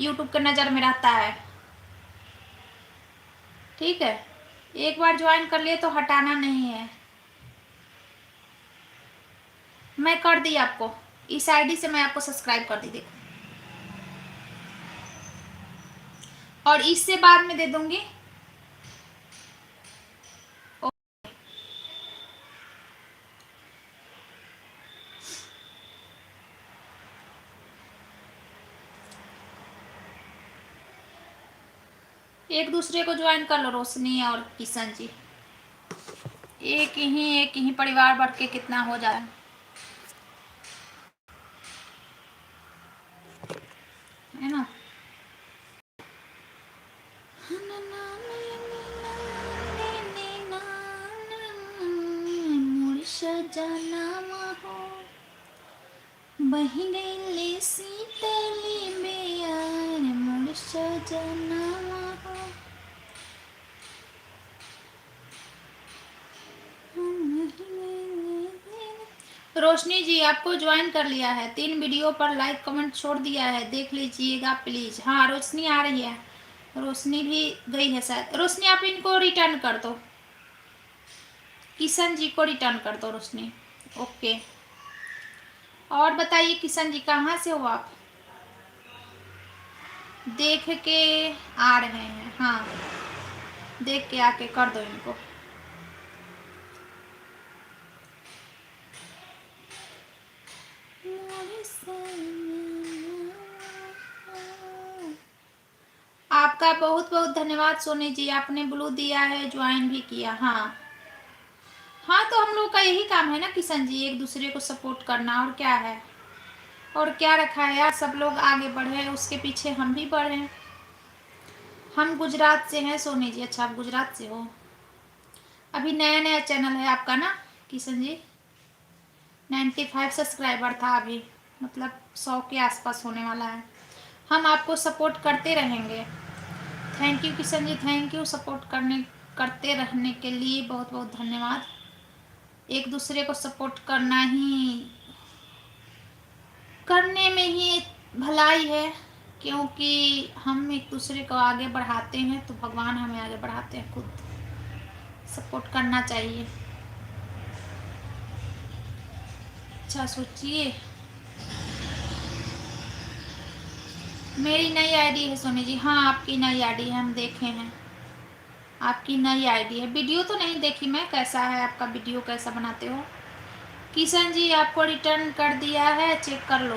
यूट्यूब के नज़र में रहता है, ठीक है। एक बार ज्वाइन कर लिए तो हटाना नहीं है। मैं कर दी आपको, इस आईडी से मैं आपको सब्सक्राइब कर दी, देखो। और इससे बाद में दे दूंगी। एक दूसरे को ज्वाइन कर लो, रोशनी और किशन जी। एक ही परिवार बढ़ के कितना हो जाए, है ना। सजनामा हो बहिने शीतली बेयार मोर सजनामा हो। रोशनी जी आपको ज्वाइन कर लिया है, 3 वीडियो पर लाइक कमेंट छोड़ दिया है, देख लीजिएगा प्लीज। हाँ, रोशनी आ रही है, रोशनी भी गई है शायद। रोशनी आप इनको रिटर्न कर दो, किशन जी को रिटर्न कर दो रोशनी। ओके, और बताइए किशन जी, कहाँ से हो आप? देख के आ रहे हैं, हाँ, देख के आके कर दो इनको। आपका बहुत बहुत धन्यवाद सोनी जी, आपने ब्लू दिया है, ज्वाइन भी किया। हाँ हाँ, तो हम लोग का यही काम है ना किशन जी, एक दूसरे को सपोर्ट करना, और क्या है। और क्या रखा है यार, सब लोग आगे बढ़े, उसके पीछे हम भी बढ़े। हम गुजरात से हैं सोनी जी। अच्छा, आप गुजरात से हो। अभी नया नया चैनल है आपका ना किशन जी? 95 सब्सक्राइबर था अभी, मतलब 100 के आसपास होने वाला है। हम आपको सपोर्ट करते रहेंगे। Thank you Kishan ji, thank you support करते रहने के लिए बहुत बहुत धन्यवाद। एक दूसरे को सपोर्ट करने में ही भलाई है, क्योंकि हम एक दूसरे को आगे बढ़ाते हैं तो भगवान हमें आगे बढ़ाते हैं। खुद सपोर्ट करना चाहिए। अच्छा सोचिए, मेरी नई आईडी है सोनी जी। हाँ, आपकी नई आईडी है, हम देखे हैं, आपकी नई आईडी है। वीडियो तो नहीं देखी मैं, कैसा है आपका वीडियो, कैसा बनाते हो। किशन जी आपको रिटर्न कर दिया है, चेक कर लो।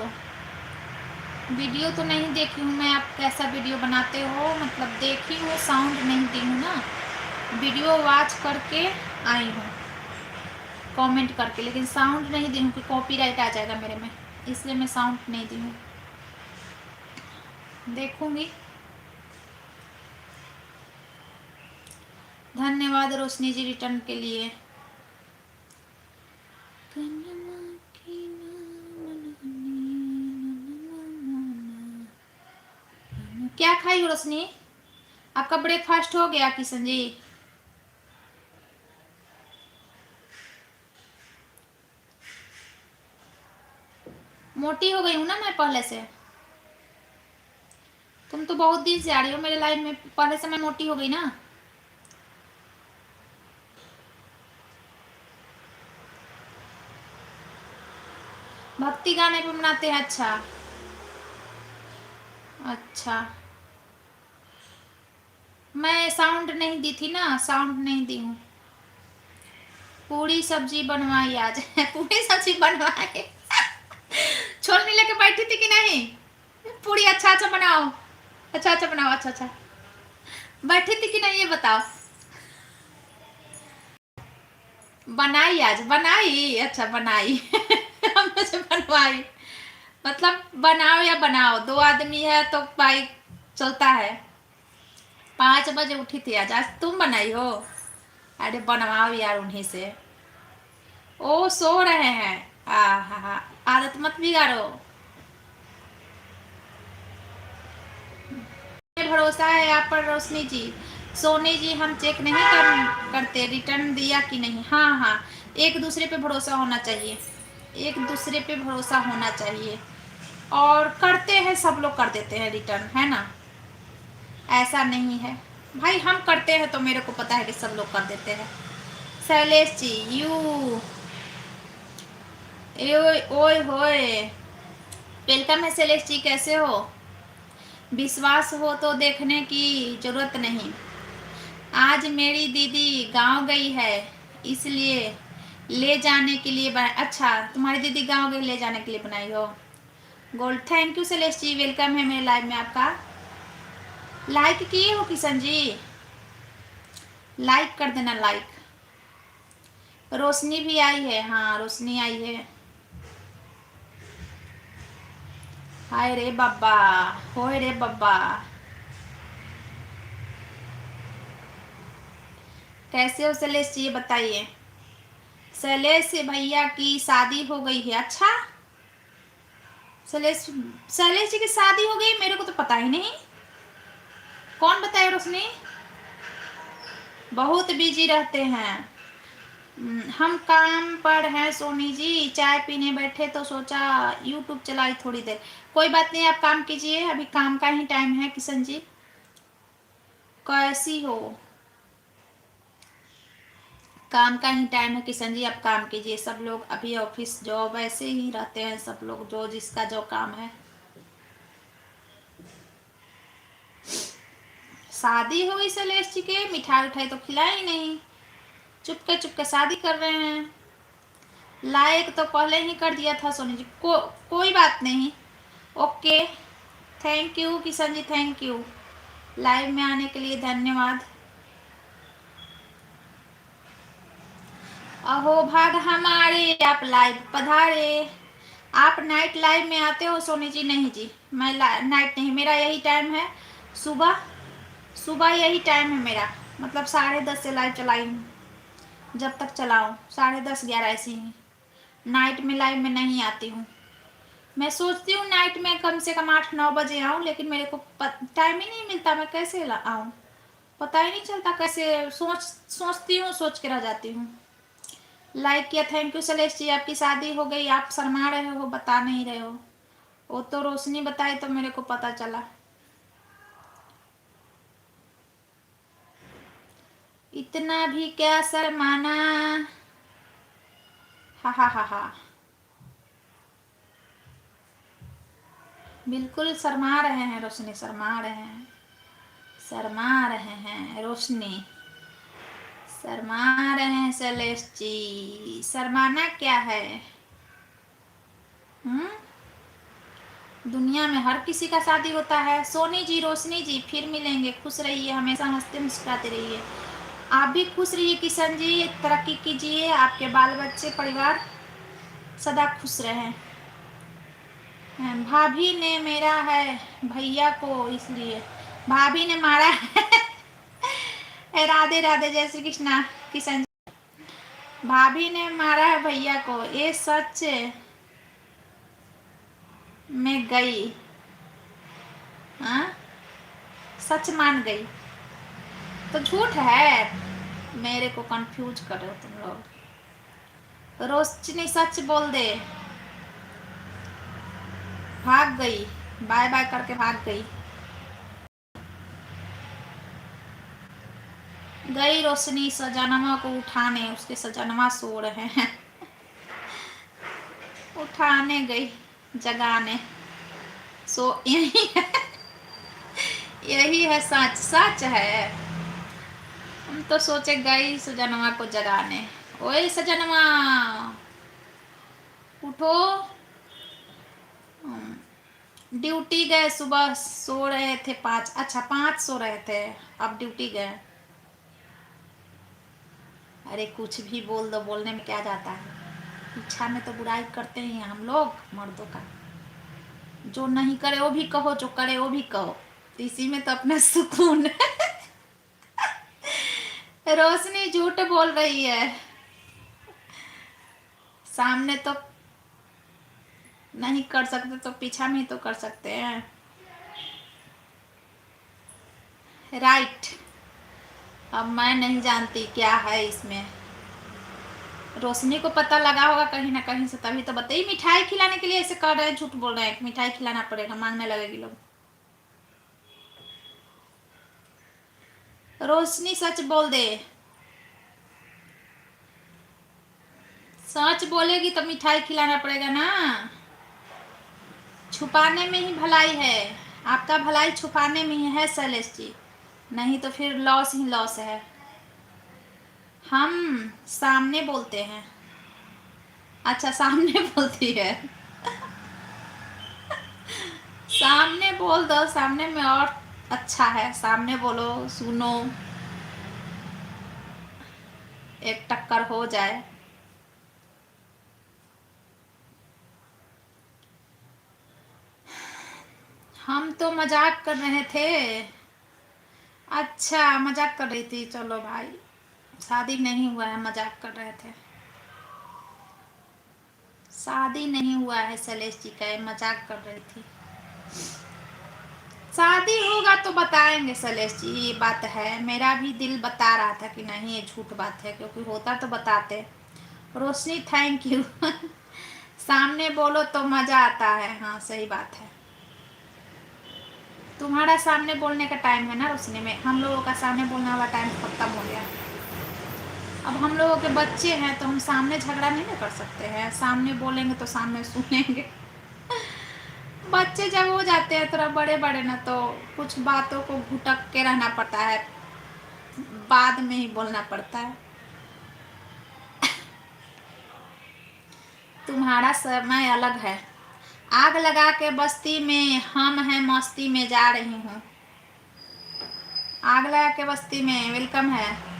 वीडियो तो नहीं देखी हूँ मैं, आप कैसा वीडियो बनाते हो, मतलब देखी हूँ, साउंड नहीं दी हूँ ना। वीडियो वॉच करके आई हूँ, कमेंट करके, लेकिन साउंड नहीं दी हूँ कि कॉपीराइट आ जाएगा मेरे में, इसलिए मैं साउंड नहीं दी हूँ। देखूंगी। धन्यवाद रोशनी जी रिटर्न के लिए। क्या खाई हो रोशनी? आपका ब्रेकफास्ट हो गया किशन जी? मोटी हो गई हूँ ना मैं पहले से। तुम तो बहुत दिन से आ रही हो मेरे लाइफ में, पहले से मैं मोटी हो गई ना। भक्ति गाने पे बनाते हैं? अच्छा अच्छा, मैं साउंड नहीं दी थी ना, साउंड नहीं दी हूँ। पूरी सब्जी बनवाई आज। पूरी सब्जी बनवाई। छोलनी लेके बैठी थी कि नहीं? पूरी अच्छा अच्छा बनाओ, अच्छा अच्छा बनाओ, अच्छा अच्छा। बैठी थी कि नहीं ये बताओ। बनाई आज, बनाई, अच्छा बनाई। हमने से बनवाई, मतलब बनाओ या बनाओ, दो आदमी है तो भाई चलता है। 5 बजे उठी थी आज, आज तुम बनाई हो? अरे बनवाओ यार उन्हीं से। ओ सो रहे हैं। हा, आदत मत बिगाड़ो। भरोसा है आप पर रोशनी जी। सोनी जी हम चेक नहीं करते रिटर्न दिया कि नहीं। हाँ हाँ, एक दूसरे पे भरोसा होना चाहिए, एक दूसरे पे भरोसा होना चाहिए। और करते हैं, सब लोग कर देते हैं रिटर्न, है ना? ऐसा नहीं है भाई, हम करते हैं तो मेरे को पता है कि सब लोग कर देते हैं। शैलेश जी यू ओए होए, वेलकम है शैलेश जी, कैसे हो? विश्वास हो तो देखने की जरूरत नहीं। आज मेरी दीदी गांव गई है, इसलिए ले जाने के लिए अच्छा, तुम्हारी दीदी गांव गई, ले जाने के लिए बनाई हो। Gold, thank you Shailesh ji, welcome है मेरे लाइव में आपका। लाइक किए हो किशन जी? लाइक कर देना, लाइक। रोशनी भी आई है, हाँ रोशनी आई है। हाय रे बाबा, होय रे बाबा। कैसे हो शैलेश जी, बताइए। शैलेश भैया की शादी हो गई है? अच्छा, शैलेश शैलेश जी की शादी हो गई, मेरे को तो पता ही नहीं। कौन बताया रोशनी? बहुत बिजी रहते हैं। हम काम पर हैं सोनी जी, चाय पीने बैठे तो सोचा यूट्यूब चलाई थोड़ी देर। कोई बात नहीं, आप काम कीजिए, अभी काम का ही टाइम है। किशन जी कैसी हो? काम का ही टाइम है किशन जी, आप काम कीजिए। सब लोग अभी ऑफिस जॉब ऐसे ही रहते हैं, सब लोग जो जिसका जो काम है। शादी हो गई शैलेश जी के, मिठाई उठाई तो खिलाई नहीं, चुपके चुपके शादी कर रहे हैं। लाइक तो पहले ही कर दिया था सोनी जी को, कोई बात नहीं। Okay, thank you Kishan ji, thank you live में आने के लिए, धन्यवाद। अहो भाग हमारे, आप लाइव पधारे। आप नाइट लाइव में आते हो सोनी जी? नहीं जी, मैं नाइट नहीं, मेरा यही टाइम है, सुबह सुबह यही टाइम है मेरा, मतलब 10:30 से लाइव चलाई हूँ, जब तक चलाऊँ 10:30 11 ऐसे ही। नाइट में लाइव में नहीं आती हूँ। मैं सोचती हूँ नाइट में कम से कम 8-9 बजे आऊँ, लेकिन मेरे को टाइम ही नहीं मिलता, मैं कैसे आऊँ, पता ही नहीं चलता कैसे। सोचती हूँ, सोच के रह जाती हूँ। लाइक किया, थैंक यू शैलेश जी। आपकी शादी हो गई, आप शर्मा रहे हो, बता नहीं रहे हो। वो तो रोशनी बताई तो मेरे को पता चला। इतना भी क्या शर्माना, हा हा हा हा। बिल्कुल शर्मा रहे हैं रोशनी, शर्मा रहे हैं, शर्मा रहे हैं रोशनी, शर्मा रहे हैं शैलेश जी। शर्माना क्या है? हम्म, दुनिया में हर किसी का शादी होता है। सोनी जी, रोशनी जी, फिर मिलेंगे, खुश रहिए, हमेशा हंसते मुस्कुराते रहिए। आप भी खुश रहिए किशन जी, तरक्की कीजिए, आपके बाल बच्चे परिवार सदा खुश रहें। भाभी ने मेरा है भैया को, इसलिए भाभी ने मारा है। राधे राधे, जय श्री कृष्णा किशन जी। भाभी ने मारा है भैया को, ये सच में गई। हाँ, सच मान गई तो झूठ है। मेरे को कंफ्यूज कर रहे हो तुम लोग। रोशनी सच बोल दे। भाग गई, बाय बाय करके भाग गई। गई रोशनी सजनमा को उठाने, उसके सजनमा सो रहे हैं। उठाने गई, जगाने। सो यही है, यही है सच, सच है। हम तो सोचे गई सजनमा को जगाने। ओए सजनमा उठो। ड्यूटी गए, सुबह सो रहे थे 5, अच्छा 5 सो रहे थे, अब ड्यूटी गए। अरे कुछ भी बोल दो, बोलने में क्या जाता है। इच्छा में तो बुराई करते ही हैं हम लोग मर्दों का। जो नहीं करे वो भी कहो, जो करे वो भी कहो, इसी में तो अपना सुकून है। रोशनी झूठ बोल रही है, सामने तो नहीं कर सकते तो पीछा में ही तो कर सकते हैं। राइट। अब मैं नहीं जानती क्या है इसमें, रोशनी को पता लगा होगा कहीं ना कहीं से, तभी तो बताइए। मिठाई खिलाने के लिए ऐसे कर रहे हैं, झूठ बोल रहे हैं। मिठाई खिलाना पड़ेगा, मांगने लगेगी लोग। रोशनी सच बोल दे। सच बोलेगी तो मिठाई खिलाना पड़ेगा ना। छुपाने में ही भलाई है, आपका भलाई छुपाने में ही है शैलेश जी, नहीं तो फिर लॉस ही लॉस है। हम सामने बोलते हैं। अच्छा सामने बोलती है। सामने बोल दो, सामने में और अच्छा है। सामने बोलो, सुनो, एक टक्कर हो जाए। हम तो मजाक कर रहे थे। अच्छा मजाक कर रही थी, चलो भाई, शादी नहीं हुआ है, मजाक कर रहे थे। शादी नहीं हुआ है शैलेश जी का, मजाक कर रही थी। शादी होगा तो बताएंगे शैलेश जी, ये बात है। मेरा भी दिल बता रहा था कि नहीं ये झूठ बात है, क्योंकि होता तो बताते। रोशनी थैंक यू। सामने बोलो तो मजा आता है, हाँ सही बात है। तुम्हारा सामने बोलने का टाइम है ना रोशनी में, हम लोगों का सामने बोलने वाला टाइम खत्म हो गया। अब हम लोगों के बच्चे हैं तो हम सामने झगड़ा नहीं ना कर सकते हैं, सामने बोलेंगे तो सामने सुनेंगे। बच्चे जब हो जाते हैं थोड़ा बड़े बड़े ना, तो कुछ बातों को घुटक के रहना पड़ता है, बाद में ही बोलना पड़ता है। तुम्हारा समय अलग है। आग लगा के बस्ती में, हम हैं मस्ती में, जा रही हूँ। आग लगा के बस्ती में, वेलकम है।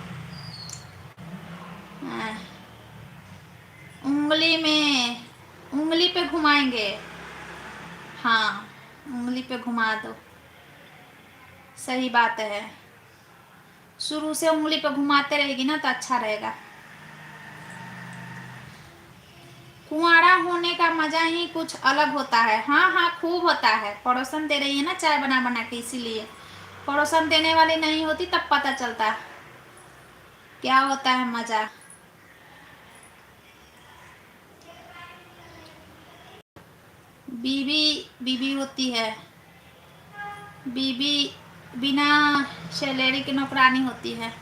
उंगली में, उंगली पे घुमाएंगे। हाँ उंगली पे घुमा दो, सही बात है। शुरू से उंगली पे घुमाते रहेगी ना तो अच्छा रहेगा। कुंवारा होने का मजा ही कुछ अलग होता है। हाँ हाँ खूब होता है। पड़ोसन दे रही है ना चाय बना बना के, इसीलिए। पड़ोसन देने वाली नहीं होती तब पता चलता क्या होता है मजा। बीवी बीवी होती है, बीवी बिना सैलरी के नौकरानी होती है।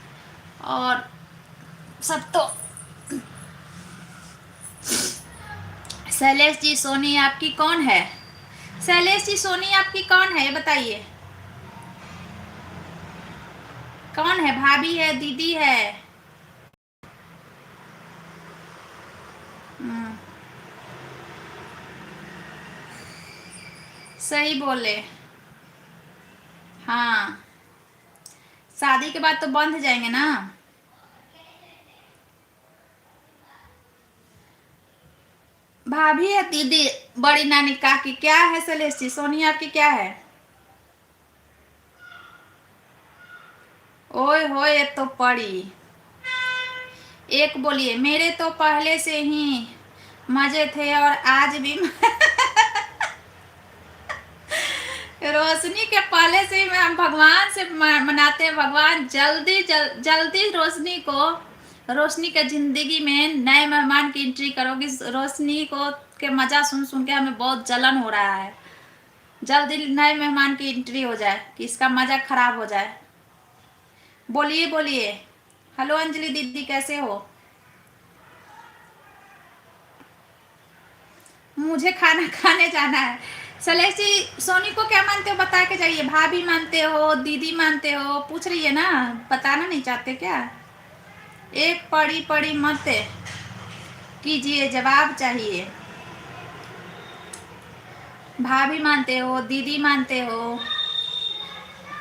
और सब तो शैलेश जी सोनी आपकी कौन है? शैलेश जी सोनी आपकी कौन है ये बताइए। कौन है? भाभी है, दीदी है? सही बोले। हाँ शादी के बाद तो बंध जाएंगे ना। भाभी है दीदी, बड़ी नानी, काकी, क्या है सेलेस्टी? सोनी आपकी क्या है? ओए होए तो पड़ी। एक बोलिए, मेरे तो पहले से ही मजे थे और आज भी रोशनी के पहले से ही हम भगवान से मनाते हैं, भगवान जल्दी जल्दी रोशनी के जिंदगी में नए मेहमान की एंट्री करोगी। रोशनी को के मजा सुन सुन के हमें बहुत जलन हो रहा है। जल्दी नए मेहमान की एंट्री हो जाए कि इसका मजा खराब हो जाए। बोलिए बोलिए। हेलो अंजलि दीदी, कैसे हो? मुझे खाना खाने जाना है। सलेसी, सोनी को क्या मानते हो बता के जाइए। भाभी मानते हो, दीदी मानते हो, पूछ रही है ना, बताना नहीं चाहते क्या? एक पड़ी पड़ी मत कीजिए, जवाब चाहिए। भाभी मानते हो, दीदी मानते हो,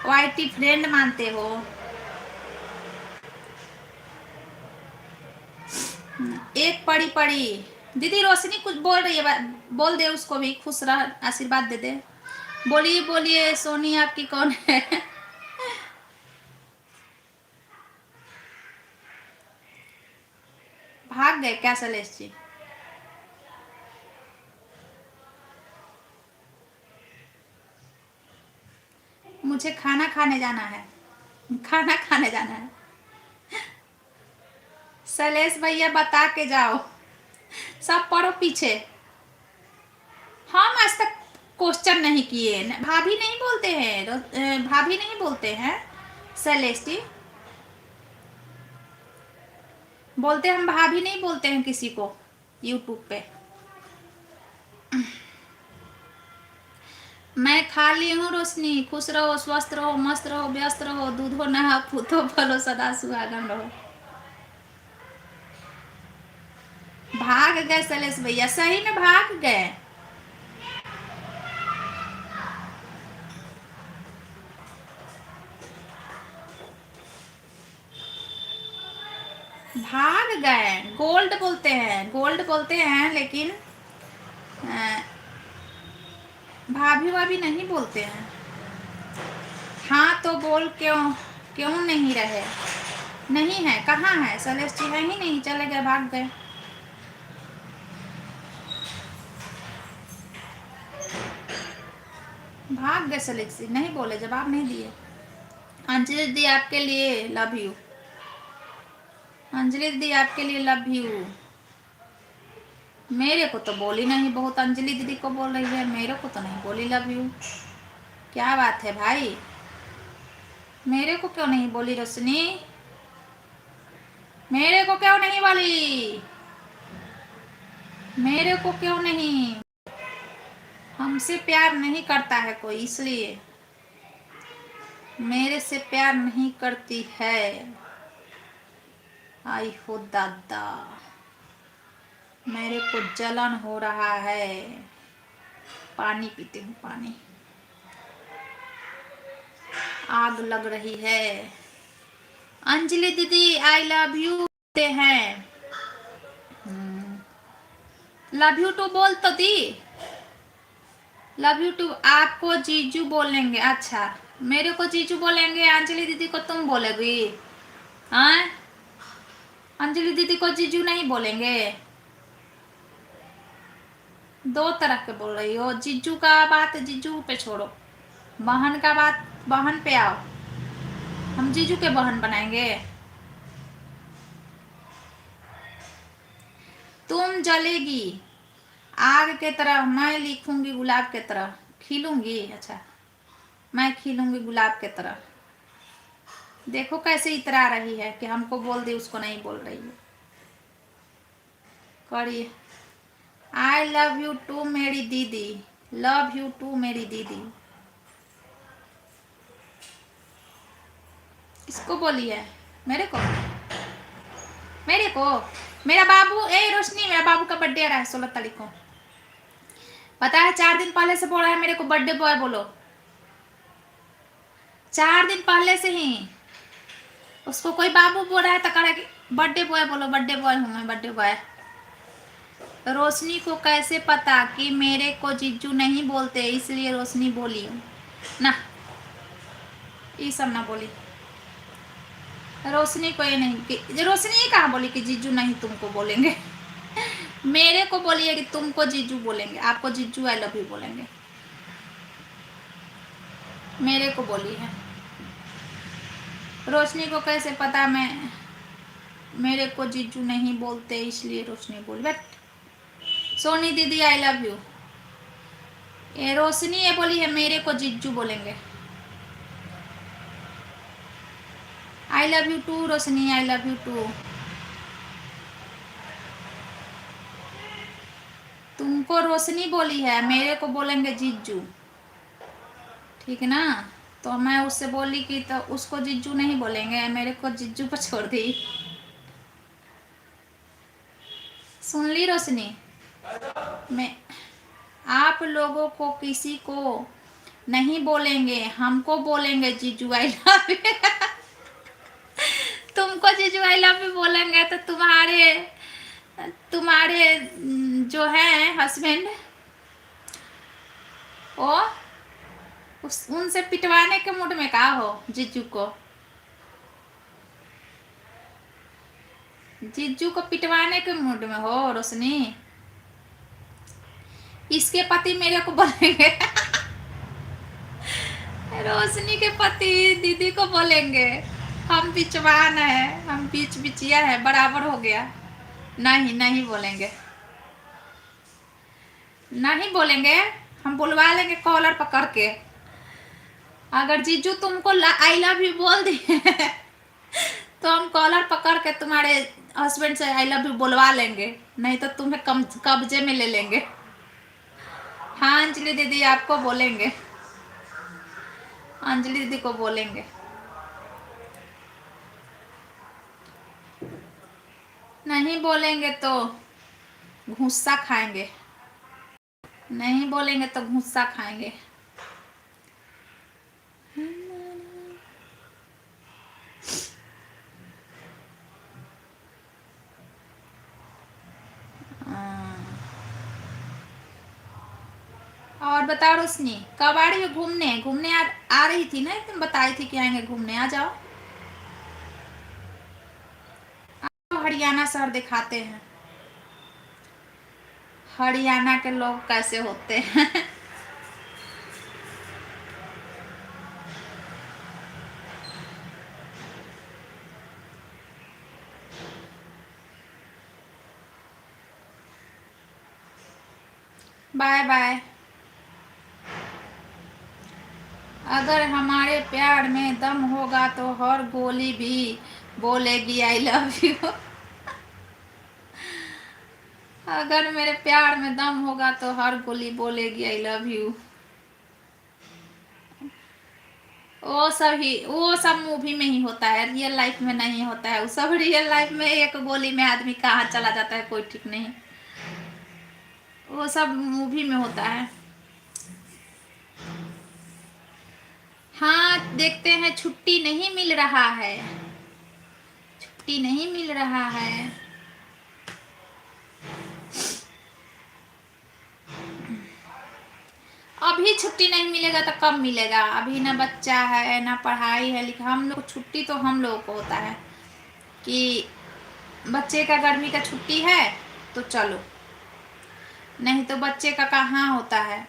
वाइटी फ्रेंड मानते हो? एक पड़ी पड़ी। दीदी रोशनी कुछ बोल रही है, बोल दे उसको भी, खुश रह, आशीर्वाद दे दे। बोलिए बोलिए, सोनी आपकी कौन है? भाग गए क्या सलेश जी? मुझे खाना खाने जाना है, खाना खाने जाना है। सलेश भैया बता के जाओ। सब पढ़ो पीछे। हम आज तक क्वेश्चन नहीं किए। भाभी नहीं बोलते हैं, भाभी नहीं बोलते हैं सलेश जी। बोलते हम भाभी नहीं बोलते हैं किसी को यूट्यूब पे। मैं खा ली हूँ रोशनी। खुश रहो, स्वस्थ रहो, मस्त रहो, व्यस्त रहो, दूधो नहा पूतो फलो, सदा सुहागन रहो। भाग गए सलेश भैया, सही में भाग गए। भाग गए। गोल्ड बोलते हैं, गोल्ड बोलते हैं, लेकिन भाभी भाभी नहीं बोलते हैं। हाँ तो बोल, क्यों क्यों नहीं रहे? नहीं है, कहाँ है सलेश जी? है ही नहीं, चले गए, भाग गए। भाग गए सलेश जी, नहीं बोले, जवाब नहीं दिए। अंजलि दी आपके लिए लव यू। अंजलि दी आपके लिए लव यू। मेरे को तो बोली नहीं, बहुत अंजलि दीदी को बोल रही है, मेरे को तो नहीं बोली लव यू। क्या बात है भाई? मेरे को क्यों नहीं बोली रोशनी? मेरे को क्यों नहीं बोली? मेरे को क्यों नहीं? हमसे प्यार नहीं करता है कोई, इसलिए मेरे से प्यार नहीं करती है। आई हो दादा, मेरे को जलन हो रहा है। पानी पीती हूँ, पानी। आग लग रही है। अंजलि दीदी आई लव यू हैं। लव यू टू बोल तो दी। लव यू टू आपको जीजू बोलेंगे? अच्छा, मेरे को जीजू बोलेंगे, अंजलि दीदी को तुम बोलेगी? हाँ, अंजलि दीदी को जीजू नहीं बोलेंगे? दो तरह के बोल रही हो। जीजू का बात जीजू पे छोड़ो, बहन का बात बहन पे आओ। हम जीजू के बहन बनाएंगे? तुम जलेगी आग के तरह, मैं लिखूंगी गुलाब के तरह, खिलूंगी। अच्छा, मैं खिलूंगी गुलाब के तरह। देखो कैसे इतरा रही है कि हमको बोल दी, उसको नहीं बोल रही है। करिए। आई लव यू टू मेरी दीदी, लव यू टू मेरी दीदी। इसको बोलिए, मेरे को, मेरे को। मेरा बाबू, ए रोशनी, मेरा बाबू का बर्थडे आ रहा है 16 तारीख को। पता है, 4 दिन पहले से बोल रहा है मेरे को बर्थडे बॉय बोलो। 4 दिन पहले से ही उसको कोई बाबू बोल रहा है तो कह रहा है कि बर्थडे बॉय बोलो, बर्थडे बॉय हूँ मैं, बर्थडे बॉय। रोशनी को कैसे पता कि मेरे को जीजू नहीं बोलते, इसलिए रोशनी बोली ना, ये सब ना बोली। रोशनी को ये नहीं कि रोशनी ये कहाँ बोली कि जीजू नहीं तुमको बोलेंगे। मेरे को बोलिए कि तुमको जीजू बोलेंगे, आपको जीजू आई लव यू बोलेंगे। मेरे को बोली है। रोशनी को कैसे पता मैं मेरे को जीजू नहीं बोलते, इसलिए रोशनी बोली। बट सोनी दीदी आई लव यू। ये रोशनी ये बोली है मेरे को जीजू बोलेंगे। I love you too Roshni, I love you too. तुमको रोशनी बोली है, मेरे को बोलेंगे जीजू, ठीक है ना। तो मैं उससे बोली कि तो उसको जीजू नहीं बोलेंगे, मेरे को जीजू पर छोड़ दी। सुन ली रोशनी। मैं आप लोगों को किसी को नहीं बोलेंगे, हमको बोलेंगे जीजू आई लव यू। तुमको जीजू आई लव यू बोलेंगे तो तुम्हारे तुम्हारे जो है हस्बैंड, वो उनसे पिटवाने के मूड में का हो जीजू को। जीजू को पिटवाने के मूड में हो रोशनी। इसके पति मेरे को बोलेंगे। रोशनी के पति दीदी को बोलेंगे हम बिचवान है, हम बीच बिचिया है, बराबर हो गया। नहीं नहीं बोलेंगे, नहीं बोलेंगे। हम बुलवा लेंगे कॉलर पकड़ के। अगर जीजू तुमको आई लव यू बोल दिए तो हम कॉलर पकड़ के तुम्हारे हस्बैंड से आई लव यू बुलवा लेंगे, नहीं तो तुम्हें कब्जे में ले लेंगे। हाँ अंजलि दीदी आपको बोलेंगे, अंजलि दीदी को बोलेंगे। नहीं बोलेंगे तो गुस्सा खाएंगे, नहीं बोलेंगे तो गुस्सा खाएंगे। और बताओ रोशनी, कब आ रही हो घूमने? घूमने आ रही थी ना, तुम बताई थी कि आएंगे घूमने, आ जाओ। हरियाणा शहर दिखाते हैं, हरियाणा के लोग कैसे होते हैं। Bye bye. अगर हमारे प्यार में दम होगा तो हर गोली भी बोलेगी आई लव यू। अगर मेरे प्यार में दम होगा तो हर गोली बोलेगी आई लव यू। वो सब मूवी में ही होता है, रियल लाइफ में नहीं होता है। वो सब रियल लाइफ में एक गोली में आदमी कहाँ चला जाता है कोई ठीक नहीं, वो सब मूवी में होता है। हाँ देखते हैं, छुट्टी नहीं मिल रहा है, छुट्टी नहीं मिल रहा है। अभी छुट्टी नहीं मिलेगा तो कब मिलेगा? अभी ना बच्चा है ना पढ़ाई है लिखा। हम लोग छुट्टी तो हम लोगों को होता है कि बच्चे का गर्मी का छुट्टी है तो चलो, नहीं तो बच्चे का कहाँ होता है।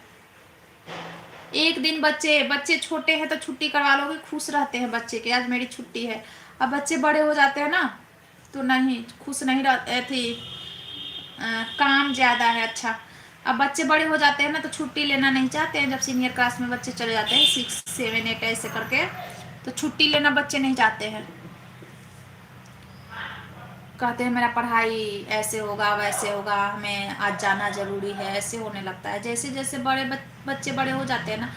एक दिन बच्चे छोटे हैं तो छुट्टी करवा लोगे, खुश रहते हैं बच्चे के आज मेरी छुट्टी है। अब बच्चे बड़े हो जाते हैं ना तो नहीं खुश नहीं रहते थी, काम ज़्यादा है। अच्छा अब बच्चे बड़े हो जाते हैं ना तो छुट्टी लेना नहीं चाहते हैं। जब सीनियर क्लास में बच्चे चले जाते हैं 6, 7, 8 ऐसे करके, तो छुट्टी लेना बच्चे नहीं चाहते हैं। कहते हैं मेरा पढ़ाई ऐसे होगा वैसे होगा, हमें आज जाना ज़रूरी है, ऐसे होने लगता है। जैसे जैसे बच्चे बड़े हो जाते हैं ना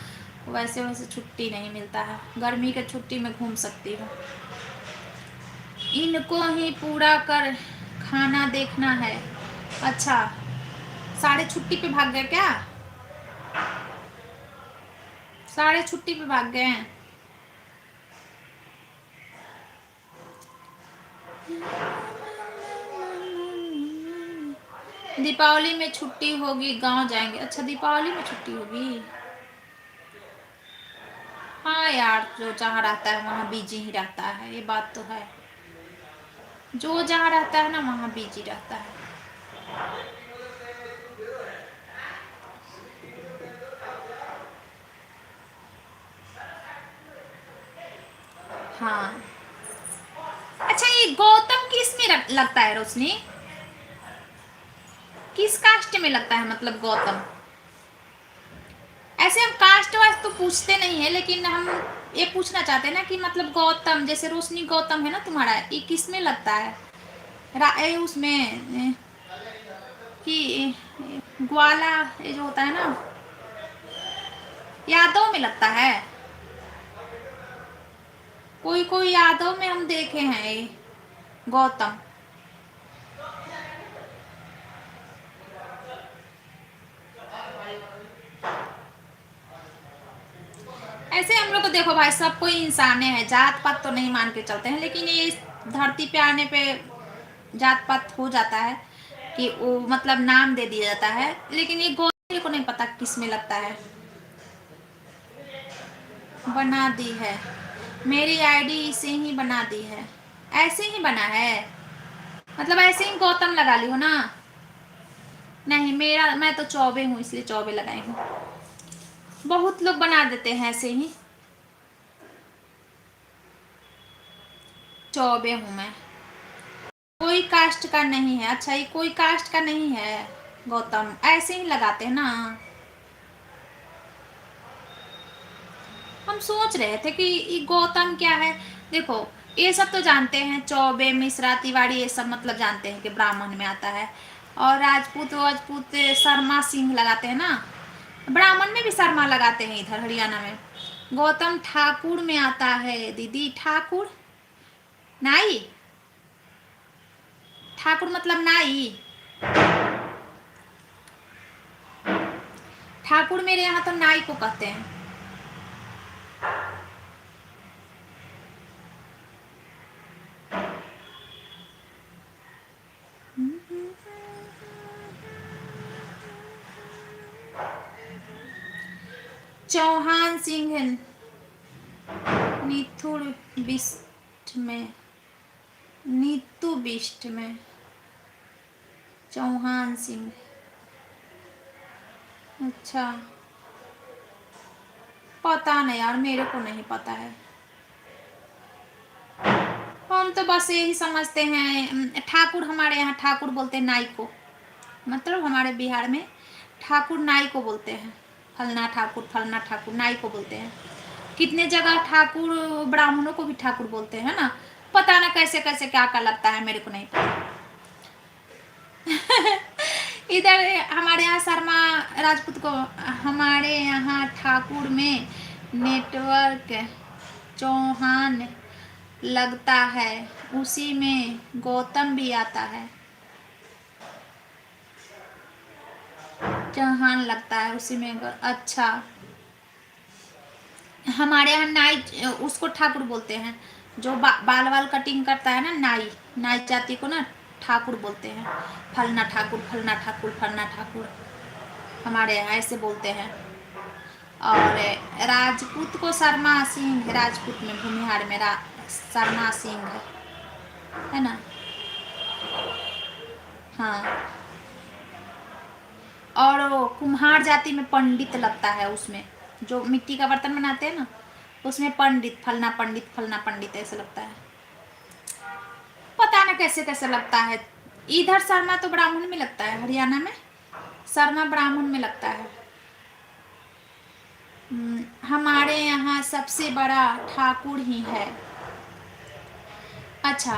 वैसे वैसे छुट्टी नहीं मिलता है। गर्मी के छुट्टी में घूम सकती हूँ। इनको ही पूरा कर खाना देखना है। अच्छा सारे छुट्टी पे भाग गए क्या? सारे छुट्टी पे भाग गए हैं। दीपावली में छुट्टी होगी, गांव जाएंगे। अच्छा, दीपावली में छुट्टी होगी। हाँ यार, जो जहाँ रहता है वहाँ बिजी ही रहता है, ये बात तो है। जो जहाँ रहता है ना वहाँ बिजी रहता है। हाँ। अच्छा, ये गौतम किस में लगता है रोशनी? किस कास्ट में लगता है, मतलब गौतम? ऐसे हम कास्ट वास्ट तो पूछते नहीं है, लेकिन हम ये पूछना चाहते हैं ना कि मतलब गौतम, जैसे रोशनी गौतम है ना तुम्हारा, ये किस में लगता है? उसमें कि ग्वाला, ये जो होता है ना, यादव में लगता है। कोई कोई यादव में हम देखे हैं ये गौतम। ऐसे हम लोग को देखो भाई, सब कोई इंसान है, जात पात तो नहीं मान के चलते हैं, लेकिन ये धरती पे आने पे जात पात हो जाता है कि वो मतलब नाम दे दिया जाता है। लेकिन ये गौतम को नहीं पता किस में लगता है। बना दी है, मेरी आईडी इसे ही बना दी है। ऐसे ही बना है, मतलब ऐसे ही गौतम लगा ली हो ना? नहीं, मैं तो चौबे हूँ, इसलिए चौबे लगाई हूँ। बहुत लोग बना देते हैं ऐसे ही। चौबे हूँ मैं। कोई कास्ट का नहीं है। अच्छा, ये कोई कास्ट का नहीं है गौतम, ऐसे ही लगाते हैं ना। हम सोच रहे थे कि ये गौतम क्या है। देखो, ये सब तो जानते हैं, चौबे मिश्रा तिवारी ये सब मतलब जानते हैं कि ब्राह्मण में आता है। और राजपूत वाजपूत शर्मा सिंह लगाते हैं ना। ब्राह्मण में भी शर्मा लगाते हैं इधर हरियाणा में। गौतम ठाकुर में आता है दीदी, ठाकुर नाई। ठाकुर मतलब नाई। ठाकुर मेरे यहाँ तो नाई को कहते हैं। चौहान सिंह निथुर बिस्ट में, नीतू बिस्ट में चौहान सिंह। अच्छा, पता नहीं यार, मेरे को नहीं पता है। हम तो बस यही समझते हैं, ठाकुर हमारे यहाँ ठाकुर बोलते हैं नाई को। मतलब हमारे बिहार में ठाकुर नाई को बोलते हैं। फलना ठाकुर, फलना ठाकुर नाई को बोलते हैं। कितने जगह ठाकुर ब्राह्मणों को भी ठाकुर बोलते हैं ना। पता ना कैसे कैसे क्या क्या लगता है, मेरे को नहीं पता। इधर हमारे यहाँ शर्मा राजपूत को, हमारे यहाँ ठाकुर में नेटवर्क चौहान लगता है, उसी में गौतम भी आता है। चौहान लगता है उसी में अच्छा, हमारे यहाँ नाई उसको ठाकुर बोलते हैं। जो बाल वाल कटिंग करता है ना, नाई, नाई जाति को ना ठाकुर बोलते हैं। फलना ठाकुर, फलना ठाकुर, फलना ठाकुर, हमारे यहाँ ऐसे बोलते हैं। और राजपूत को शर्मा सिंह, राजपूत में भूमिहार में शर्मा सिंह है ना। हाँ, और वो कुम्हार जाति में पंडित लगता है, उसमें जो मिट्टी का बर्तन बनाते हैं ना, उसमें पंडित, फलना पंडित, फलना पंडित ऐसे लगता है। पता ना कैसे कैसे लगता है। इधर शर्मा तो ब्राह्मण में लगता है, हरियाणा में शर्मा ब्राह्मण में लगता है। हमारे यहाँ सबसे बड़ा ठाकुर ही है। अच्छा,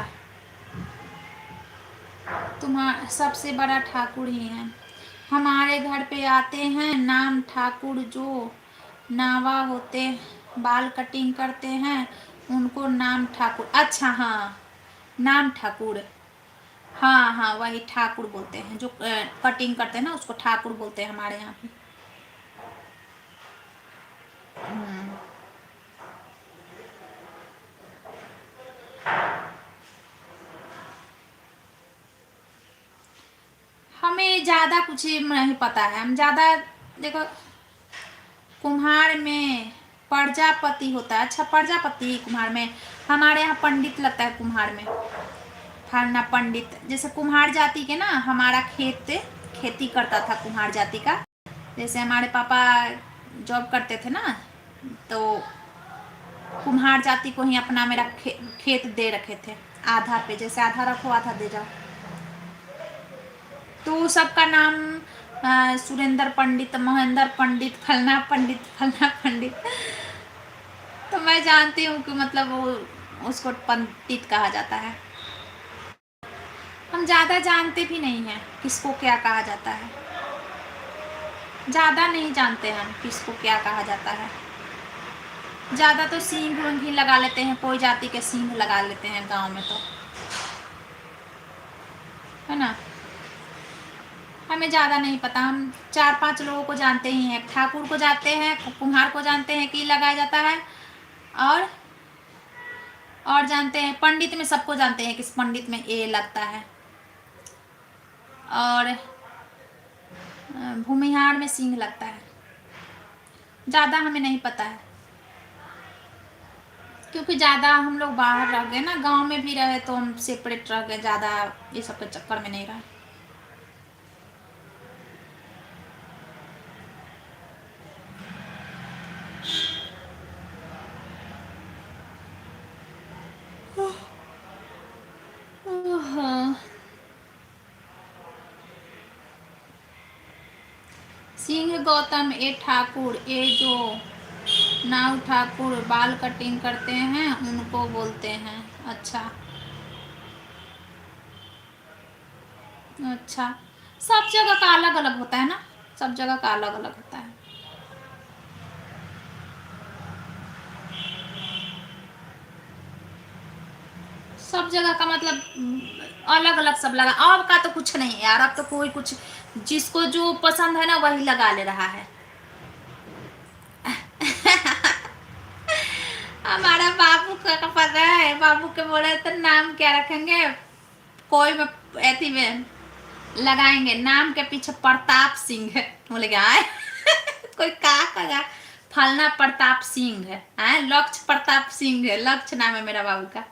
तुम्हारा सबसे बड़ा ठाकुर ही है। हमारे घर पे आते हैं नाम ठाकुर, जो नावा होते, बाल कटिंग करते हैं, उनको नाम ठाकुर। अच्छा, हाँ, नाम ठाकुर। हाँ हाँ, वही ठाकुर बोलते हैं, जो कटिंग करते हैं ना उसको ठाकुर बोलते हैं हमारे यहाँ पे। हमें ज़्यादा कुछ नहीं पता है। हम ज़्यादा देखो, कुम्हार में प्रजापति होता है। अच्छा, प्रजापति कुम्हार में, हमारे यहाँ पंडित लगता है कुम्हार में, फलना पंडित। जैसे कुम्हार जाति के ना, हमारा खेती करता था कुम्हार जाति का। जैसे हमारे पापा जॉब करते थे ना, तो कुम्हार जाति को ही अपना मेरा खेत दे रखे थे आधा पे। जैसे आधा रखो आधा दे जाओ। तो सबका नाम सुरेंद्र पंडित, महेंद्र पंडित, फलना पंडित, फलना पंडित। तो मैं जानती हूँ कि मतलब वो उसको पंडित कहा जाता है। हम ज़्यादा जानते भी नहीं हैं किसको क्या कहा जाता है। ज़्यादा नहीं जानते हैं हम किसको क्या कहा जाता है। ज़्यादा तो सींग वींग ही लगा लेते हैं, कोई जाति के सींग लगा लेते हैं गांव में, तो है ना। हमें ज़्यादा नहीं पता। हम 4-5 लोगों को जानते ही हैं। ठाकुर को जानते हैं, कुम्हार को जानते हैं कि लगाया जाता है, और जानते हैं पंडित में सबको जानते हैं कि पंडित में ए लगता है, और भूमिहार में सिंह लगता है। ज़्यादा हमें नहीं पता है, क्योंकि ज़्यादा हम लोग बाहर रह गए ना, गांव में भी रहे तो हम सेपरेट रह गए, ज़्यादा ये सब के चक्कर में नहीं रहे। सिंह गौतम ए ठाकुर, ए जो नाव ठाकुर बाल कटिंग करते हैं उनको बोलते हैं। अच्छा अच्छा, सब जगह का अलग अलग होता है ना, सब जगह का अलग अलग होता है। सब जगह का मतलब अलग अलग सब लगा। अब का तो कुछ नहीं यार, अब तो कोई कुछ, जिसको जो पसंद है ना वही लगा ले रहा है। हमारा बाबू का पता है, बाबू के बोले तो नाम क्या रखेंगे, कोई में ऐसी में लगाएंगे, नाम के पीछे प्रताप सिंह है। बोले क्या है? कोई का फलना प्रताप सिंह है, लक्ष्य प्रताप सिंह है, लक्ष्य नाम है मेरा बाबू का।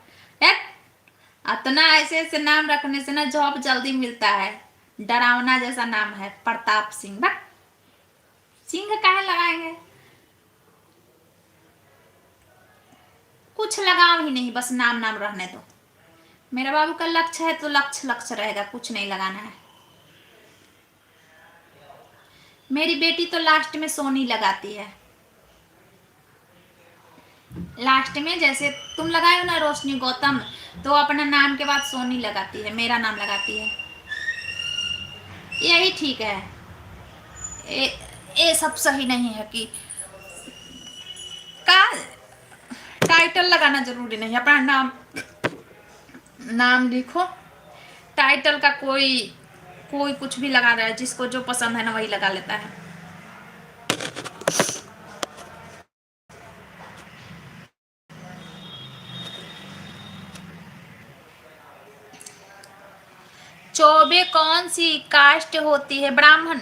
इतना ऐसे ऐसे नाम रखने से ना जॉब जल्दी मिलता है। डरावना जैसा नाम है प्रताप सिंह। बस सिंह काहे लगाएंगे, कुछ लगाव ही नहीं, बस नाम नाम रहने दो। मेरा बाबू का लक्ष्य है तो लक्ष्य लक्ष्य रहेगा, कुछ नहीं लगाना है। मेरी बेटी तो लास्ट में सोनी लगाती है। लास्ट में जैसे तुम लगाए हो ना रोशनी गौतम, तो अपना नाम के बाद सोनी लगाती है, मेरा नाम लगाती है। यही ठीक है। ये सब सही नहीं है कि का टाइटल लगाना जरूरी नहीं, अपना नाम लिखो। टाइटल का कोई कुछ भी लगा रहा है, जिसको जो पसंद है ना वही लगा लेता है। चौबे कौन सी कास्ट होती है? ब्राह्मण।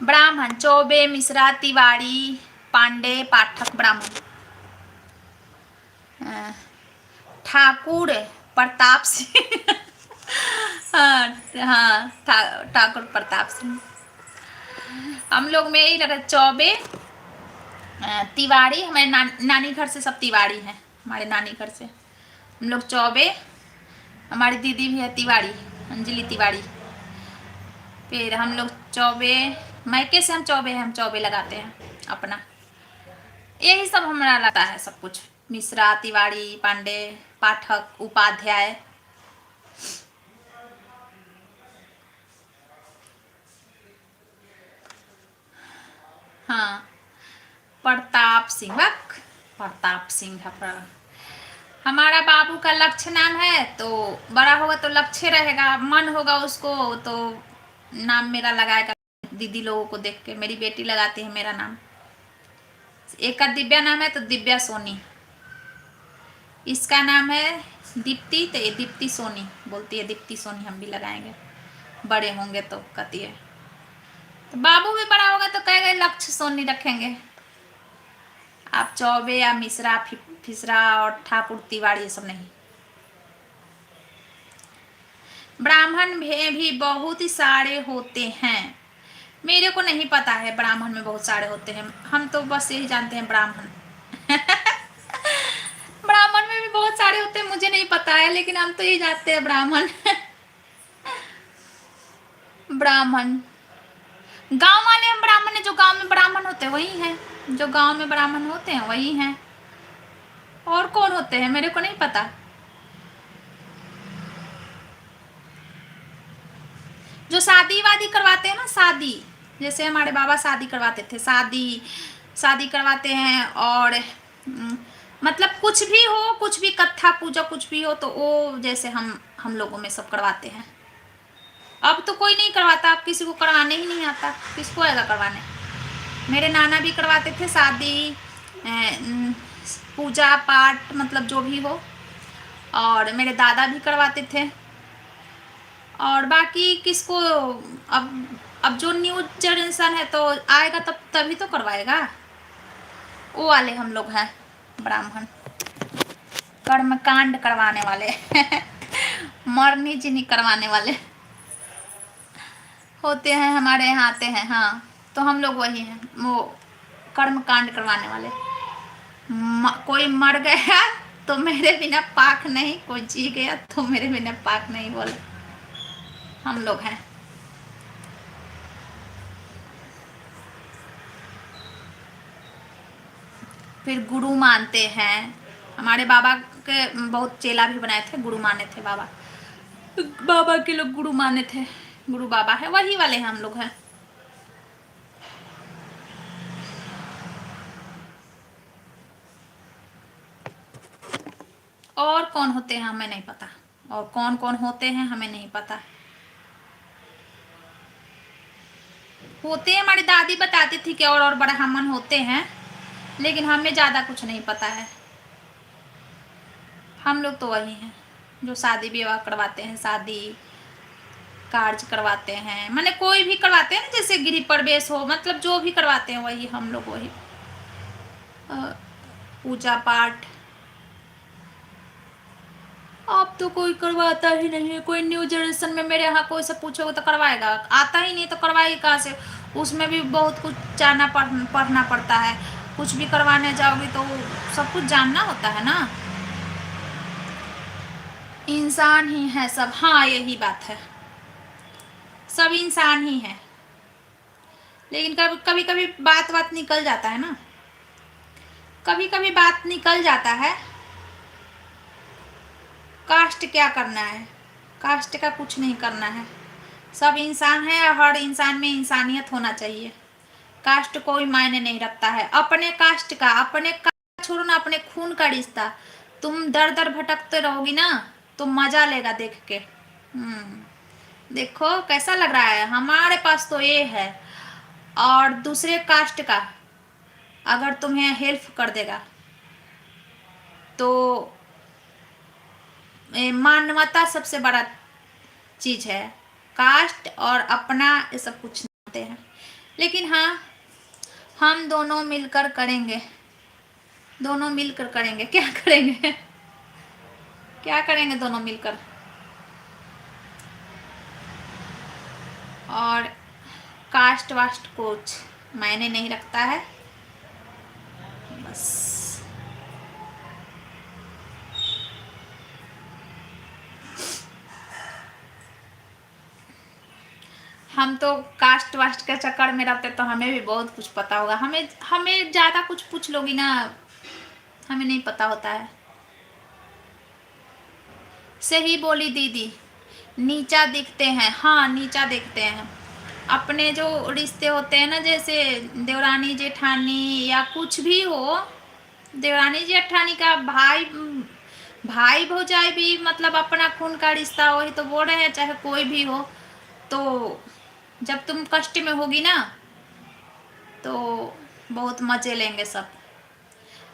ब्राह्मण, चौबे, मिश्रा, तिवारी, पांडे, पाठक, ब्राह्मण। ठाकुर प्रताप सिंह। हाँ, ठाकुर प्रताप सिंह। हम लोग में यही लगा, चौबे, तिवारी। हमारे नानी घर से सब तिवारी हैं, हमारे नानी घर से हम लोग चौबे। हमारी दीदी भी है तिवारी, अंजलि तिवारी। फिर हम लोग चौबे, मैके से हम चौबे हैं, हम चौबे लगाते हैं अपना। यही सब हमारा लगता है सब कुछ, मिश्रा, तिवारी, पांडे, पाठक, उपाध्याय। हाँ, प्रताप सिंह। प्रताप सिंह है। हमारा बाबू का लक्ष्य नाम है, तो बड़ा होगा तो लक्ष्य रहेगा, मन होगा उसको तो नाम मेरा लगाएगा। दीदी लोगों को देख के मेरी बेटी लगाती है मेरा नाम। एक का दिव्या नाम है तो दिव्या सोनी, इसका नाम है दीप्ति तो ये दीप्ति सोनी बोलती है, दीप्ति सोनी हम भी लगाएंगे। बड़े होंगे तो कहती है। तो बाबू भी बड़ा होगा तो कहेगा लक्ष्य सोनी रखेंगे। आप चौबे या मिश्रा फिसरा और ठाकुर तिवारी ये सब नहीं। ब्राह्मण में भी बहुत ही सारे होते हैं। मेरे को नहीं पता है ब्राह्मण में बहुत सारे होते हैं, हम तो बस यही जानते हैं ब्राह्मण। ब्राह्मण में भी बहुत सारे होते हैं मुझे नहीं पता है, लेकिन हम तो यही जानते हैं ब्राह्मण। ब्राह्मण गांव वाले हम ब्राह्मण है, जो गांव में ब्राह्मण होते हैं वही हैं, जो गांव में ब्राह्मण होते हैं वही हैं। और कौन होते हैं मेरे को नहीं पता। जो शादी वादी करवाते हैं ना, शादी जैसे हमारे बाबा शादी करवाते थे, शादी करवाते हैं। और मतलब कुछ भी हो, कुछ भी कथा पूजा कुछ भी हो, तो वो जैसे हम लोगों में सब करवाते हैं। अब तो कोई नहीं करवाता, अब किसी को करवाने ही नहीं आता, किसको आएगा करवाने। मेरे नाना भी करवाते थे शादी, पूजा पाठ मतलब जो भी हो, और मेरे दादा भी करवाते थे। और बाकी किसको, अब जो न्यू जनरेशन है तो आएगा तब तभी तो करवाएगा। वो वाले हम लोग हैं ब्राह्मण, कर्मकांड करवाने वाले। मरनी जिनी करवाने वाले होते हैं हमारे यहाँ आते हैं। हाँ, तो हम लोग वही हैं, वो कर्मकांड करवाने वाले। कोई मर गया तो मेरे बिना पाक नहीं, कोई जी गया तो मेरे बिना पाक नहीं, बोले हम लोग हैं। फिर गुरु मानते हैं, हमारे बाबा के बहुत चेला भी बनाए थे, गुरु माने थे बाबा के लोग गुरु माने थे, गुरु बाबा है, वही वाले हैं हम लोग हैं। और कौन होते हैं हमें नहीं पता, और कौन कौन होते हैं हमें नहीं पता। होते हैं, हमारी दादी बताती थी कि और ब्राह्मण होते हैं, लेकिन हमें ज़्यादा कुछ नहीं पता है। हम लोग तो वही हैं जो शादी विवाह करवाते हैं, शादी कार्य करवाते हैं, माने कोई भी करवाते हैं ना, जैसे गृह प्रवेश हो, मतलब जो भी करवाते हैं वही हम लोग, वही पूजा पाठ। अब तो कोई करवाता ही नहीं है, कोई न्यू जनरेशन में मेरे यहाँ कोई से पूछोगे तो करवाएगा, आता ही नहीं तो करवाएगी कहाँ से। उसमें भी बहुत कुछ जानना पढ़ना पड़ता है, कुछ भी करवाने जाओगी तो सब कुछ जानना होता है ना। इंसान ही है सब, हाँ यही बात है, सब इंसान ही है। लेकिन कभी कभी बात निकल जाता है ना, कभी कभी बात निकल जाता है। कास्ट क्या करना है, कास्ट का कुछ नहीं करना है, सब इंसान है, हर इंसान में इंसानियत होना चाहिए। कास्ट कोई मायने नहीं रखता है। अपने कास्ट का, अपने का छोड़ो ना, अपने खून का रिश्ता, तुम दर दर भटकते रहोगी ना तो मजा लेगा देख के। देखो कैसा लग रहा है, हमारे पास तो ये है, और दूसरे कास्ट का अगर तुम्हें हेल्प कर देगा तो मानवता सबसे बड़ा चीज है। कास्ट और अपना ये सब कुछ नहीं होते हैं, लेकिन हाँ हम दोनों मिलकर करेंगे, दोनों मिलकर करेंगे। क्या करेंगे, क्या करेंगे दोनों मिलकर। और कास्ट वास्ट कुछ मायने नहीं रखता है, बस। हम तो कास्ट वास्ट के चक्कर में रहते तो हमें भी बहुत कुछ पता होगा। हमें ज़्यादा कुछ पूछ लोगी ना, हमें नहीं पता होता है। सही बोली दीदी, नीचा दिखते हैं, हाँ नीचा दिखते हैं। अपने जो रिश्ते होते हैं ना, जैसे देवरानी जेठानी या कुछ भी हो, देवरानी जेठानी का भाई भौजाई भी मतलब अपना खून का रिश्ता, वही तो बोल रहे हैं, चाहे कोई भी हो। तो जब तुम कष्ट में होगी ना तो बहुत मजे लेंगे सब।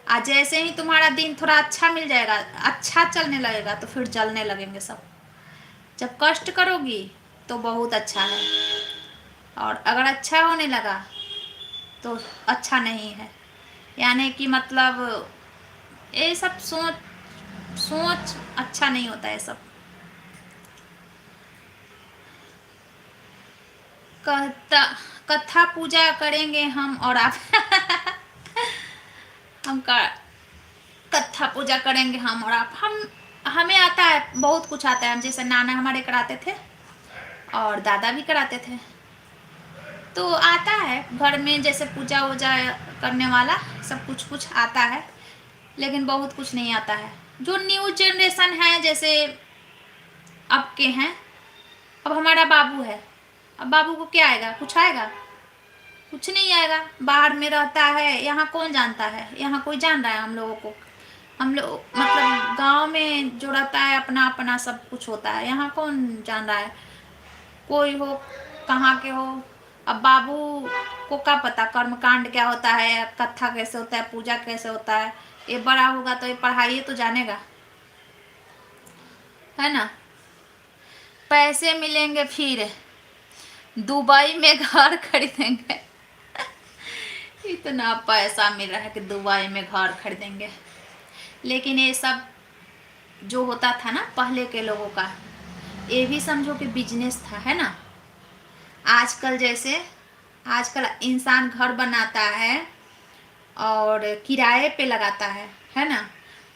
आज जैसे ही तुम्हारा दिन थोड़ा अच्छा मिल जाएगा, अच्छा चलने लगेगा, तो फिर जलने लगेंगे सब। जब कष्ट करोगी तो बहुत अच्छा है, और अगर अच्छा होने लगा तो अच्छा नहीं है। यानी कि मतलब ये सब सोच सोच अच्छा नहीं होता है सब। कथा कथा पूजा करेंगे हम और आप हम का कथा पूजा करेंगे हम और आप। हम हमें आता है, बहुत कुछ आता है। जैसे नाना हमारे कराते थे और दादा भी कराते थे, तो आता है घर में। जैसे पूजा वूजा करने वाला सब कुछ कुछ आता है, लेकिन बहुत कुछ नहीं आता है। जो न्यू जनरेशन है, जैसे अब के हैं, अब हमारा बाबू है, अब बाबू को क्या आएगा? कुछ आएगा? कुछ नहीं आएगा। बाहर में रहता है, यहाँ कौन जानता है? यहाँ कोई जान रहा है हम लोगों को? हम लोग मतलब गांव में जो रहता है अपना अपना सब कुछ होता है, यहाँ कौन जान रहा है? कोई हो, कहाँ के हो। अब बाबू को क्या पता कर्मकांड क्या होता है, कथा कैसे होता है, पूजा कैसे होता है? ये बड़ा होगा तो ये पढ़ाई तो जानेगा, है ना। पैसे मिलेंगे फिर दुबई में घर खरीदेंगे इतना पैसा मिल रहा है कि दुबई में घर खरीदेंगे। लेकिन ये सब जो होता था ना पहले के लोगों का, ये भी समझो कि बिजनेस था, है ना। आजकल जैसे आजकल इंसान घर बनाता है और किराए पे लगाता है ना।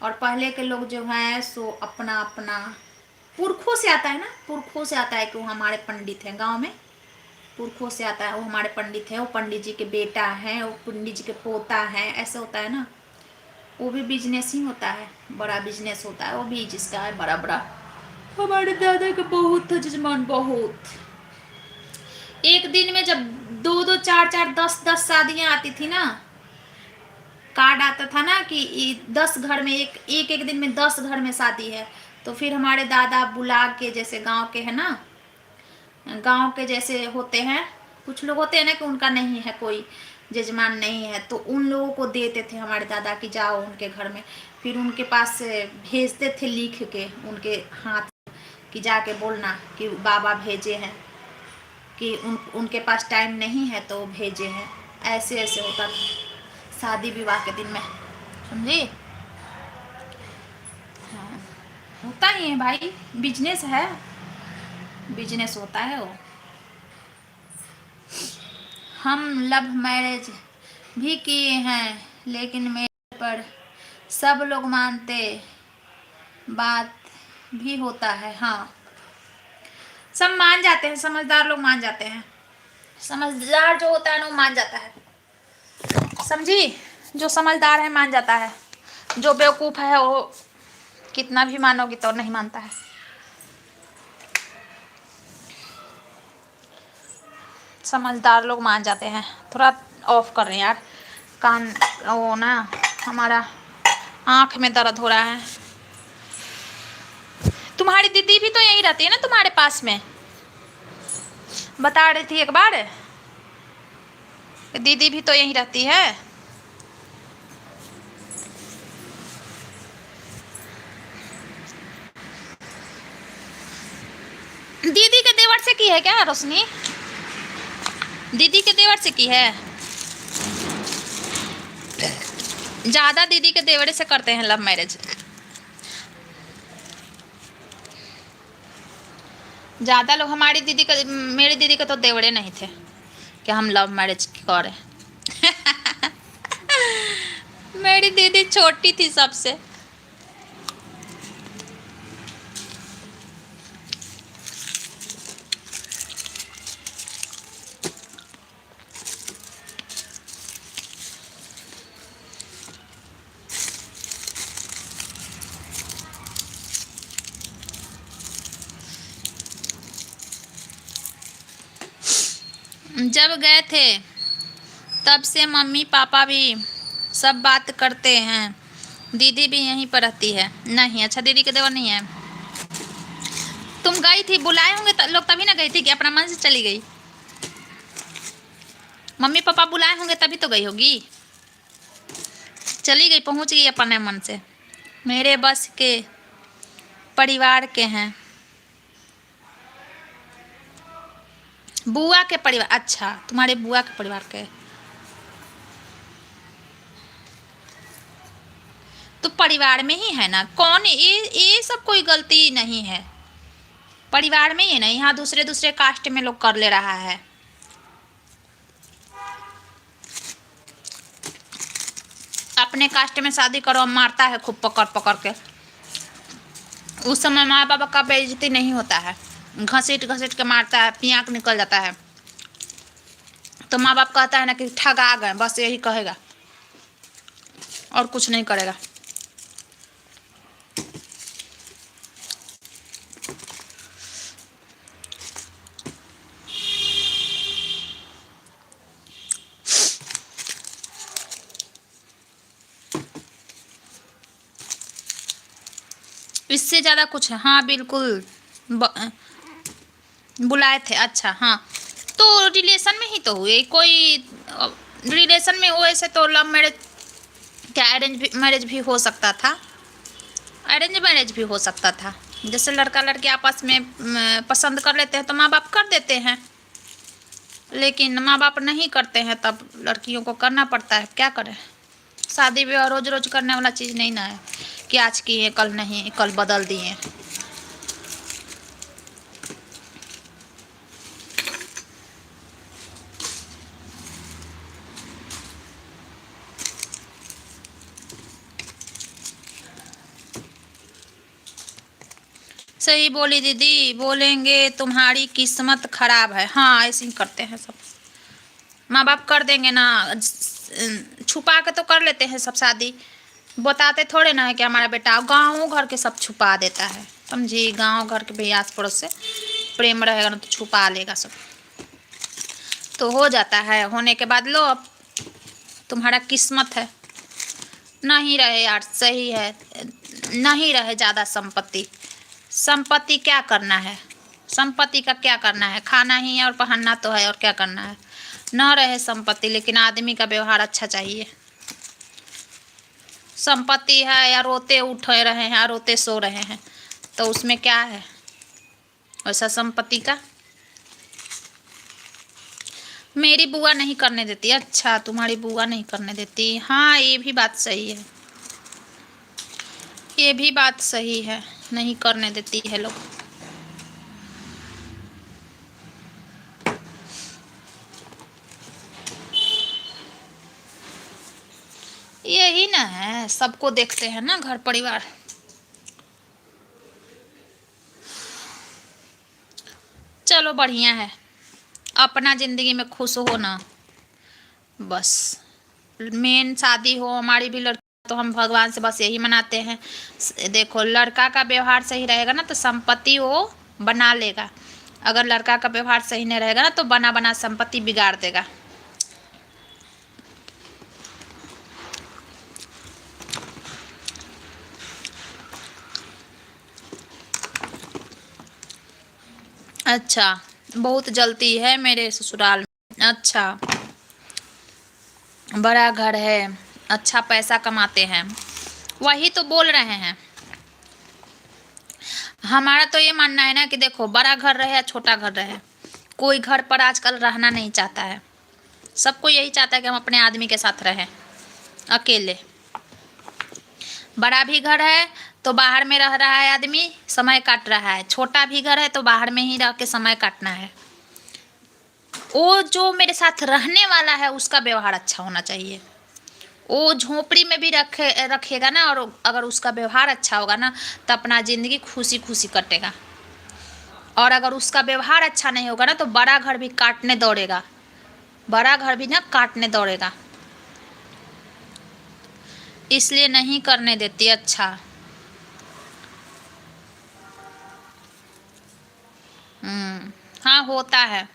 और पहले के लोग जो हैं सो अपना अपना पुरखों से आता है ना, पुरखों से आता है कि वो हमारे पंडित हैं गांव में। पुरखों से आता है वो हमारे पंडित हैं, वो पंडित जी के बेटा हैं, वो पंडित जी के पोता हैं, ऐसे होता है ना। वो भी बिजनेस ही होता है, बड़ा बिजनेस होता है वो भी, जिसका है बड़ा बड़ा। हमारे दादा का बहुत था जजमान, बहुत। एक दिन में जब दो दो चार चार 10 10 शादियां आती थी ना, कार्ड आता था ना कि 10 घर में एक दिन में 10 घर में शादी है, तो फिर हमारे दादा बुला के, जैसे गांव के है ना, गांव के जैसे होते हैं, कुछ लोग होते हैं ना कि उनका नहीं है, कोई जजमान नहीं है, तो उन लोगों को देते थे हमारे दादा कि जाओ उनके घर में। फिर उनके पास से भेजते थे लिख के उनके हाथ कि जाके बोलना कि बाबा भेजे हैं, कि उनके पास टाइम नहीं है तो भेजे हैं। ऐसे ऐसे होता था शादी विवाह के दिन में, समझी। हाँ, होता ही है भाई, बिजनेस है, बिजनेस होता है वो। हम लव मैरिज भी किए हैं, लेकिन मेरे पर सब लोग मानते, बात भी होता है। हाँ, सब मान जाते हैं, समझदार लोग मान जाते हैं। समझदार जो होता है ना वो मान जाता है, समझी। जो समझदार है मान जाता है, जो बेवकूफ़ है वो कितना भी मानोगी तो नहीं मानता है। समझदार लोग मान जाते हैं। थोड़ा ऑफ कर रहे हैं यार, कान वो ना, हमारा आँख में दर्द हो रहा है। तुम्हारी दीदी भी तो यहीं रहती है ना तुम्हारे पास में, बता रही थी एक बार, दीदी भी तो यहीं रहती है। दीदी के देवर से की है क्या रोशनी? दीदी के देवर से की है? ज्यादा दीदी के देवरे से करते हैं लव मैरिज, ज्यादा लोग। हमारी दीदी का, मेरी दीदी के तो देवरे नहीं थे कि हम लव मैरिज करें मेरी दीदी छोटी थी सबसे। जब गए थे तब से मम्मी पापा भी सब बात करते हैं। दीदी भी यहीं पर रहती है। नहीं, अच्छा दीदी के देवर नहीं है। तुम गई थी, बुलाए होंगे लोग तभी ना गई थी कि अपना मन से चली गई? मम्मी पापा बुलाए होंगे तभी तो गई होगी, चली गई, पहुंच गई अपने मन से। मेरे बस के परिवार के हैं। बुआ के परिवार, अच्छा तुम्हारे बुआ के परिवार के। तो परिवार में ही है ना, कौन ये सब कोई गलती नहीं है, परिवार में ही है ना। यहाँ दूसरे दूसरे कास्ट में लोग कर ले रहा है। अपने कास्ट में शादी करो, मारता है खूब पकड़ पकड़ के। उस समय माँ बाप का बेइज्जती नहीं होता है, घसीट घसीट के मारता है, पियांक निकल जाता है। तो माँ बाप कहता है ना कि ठगा गए, बस यही कहेगा और कुछ नहीं करेगा। इससे ज़्यादा कुछ है, हाँ बिल्कुल। बुलाए थे, अच्छा हाँ। तो रिलेशन में ही तो हुए, कोई रिलेशन में हुए से तो लव मैरिज क्या अरेंज मैरिज भी हो सकता था, अरेंज मैरिज भी हो सकता था। जैसे लड़का लड़की आपस में पसंद कर लेते हैं तो माँ बाप कर देते हैं, लेकिन माँ बाप नहीं करते हैं तब लड़कियों को करना पड़ता है, क्या करें। शादी विवाह रोज रोज करने वाला चीज़ नहीं ना है कि आज किए कल नहीं, कल बदल दिए। सही बोली दीदी, बोलेंगे तुम्हारी किस्मत खराब है, हाँ ऐसे ही करते हैं सब। माँ बाप कर देंगे ना, छुपा के तो कर लेते हैं सब शादी, बताते थोड़े ना है कि हमारा बेटा। गाँव घर के सब छुपा देता है, समझी, गाँव घर के भी आस पड़ोस से प्रेम रहेगा ना तो छुपा लेगा सब, तो हो जाता है। होने के बाद लो अब तुम्हारा किस्मत है। नहीं रहे यार, सही है, नहीं रहे ज़्यादा संपत्ति। संपत्ति क्या करना है, संपत्ति का क्या करना है, खाना ही है और पहनना तो है, और क्या करना है। न रहे संपत्ति, लेकिन आदमी का व्यवहार अच्छा चाहिए। संपत्ति है या रोते उठ रहे हैं या रोते सो रहे हैं, तो उसमें क्या है वैसा संपत्ति का। मेरी बुआ नहीं करने देती, अच्छा तुम्हारी बुआ नहीं करने देती, हाँ ये भी बात सही है, ये भी बात सही है, नहीं करने देती है लोग। यही ना है, सबको देखते हैं ना घर परिवार। चलो बढ़िया है, अपना ज़िंदगी में खुश हो ना, बस। मेन शादी हो हमारी भी लड़की तो हम भगवान से बस यही मनाते हैं। देखो लड़का का व्यवहार सही रहेगा ना तो संपत्ति वो बना लेगा, अगर लड़का का व्यवहार सही नहीं रहेगा ना तो बना बना संपत्ति बिगाड़ देगा। अच्छा, बहुत जलती है मेरे ससुराल में, अच्छा बड़ा घर है, अच्छा पैसा कमाते हैं, वही तो बोल रहे हैं। हमारा तो ये मानना है ना कि देखो बड़ा घर रहे या छोटा घर रहे, कोई घर पर आजकल रहना नहीं चाहता है, सबको यही चाहता है कि हम अपने आदमी के साथ रहें अकेले। बड़ा भी घर है तो बाहर में रह रहा है आदमी, समय काट रहा है, छोटा भी घर है तो बाहर में ही रह के समय काटना है। वो जो मेरे साथ रहने वाला है उसका व्यवहार अच्छा होना चाहिए। वो झोपड़ी में भी रखेगा ना, और अगर उसका व्यवहार अच्छा होगा ना तो अपना ज़िंदगी खुशी खुशी कटेगा। और अगर उसका व्यवहार अच्छा नहीं होगा ना तो बड़ा घर भी काटने दौड़ेगा, बड़ा घर भी ना काटने दौड़ेगा, इसलिए नहीं करने देती। अच्छा हाँ होता है,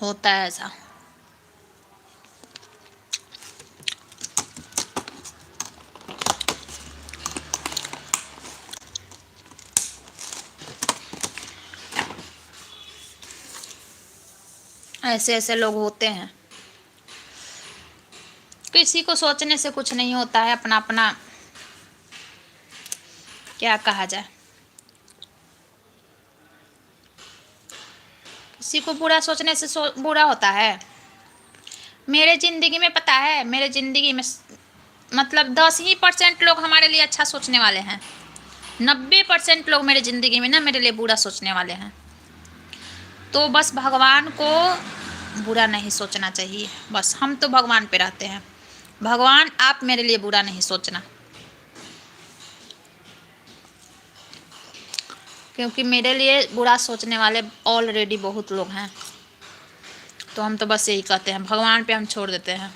होता है ऐसा। ऐसे ऐसे लोग होते हैं, किसी को सोचने से कुछ नहीं होता है, अपना अपना क्या कहा जाए। किसी को बुरा सोचने से बुरा होता है? मेरे ज़िंदगी में पता है, मेरे ज़िंदगी में मतलब 10% लोग हमारे लिए अच्छा सोचने वाले हैं। 90% लोग मेरे ज़िंदगी में ना मेरे लिए बुरा सोचने वाले हैं। तो बस भगवान को बुरा नहीं सोचना चाहिए। बस हम तो भगवान पे रहते हैं। भगवान आप मेरे लिए बुरा नहीं सोचना, क्योंकि मेरे लिए बुरा सोचने वाले ऑलरेडी बहुत लोग हैं। तो हम तो बस यही कहते हैं, भगवान पे हम छोड़ देते हैं।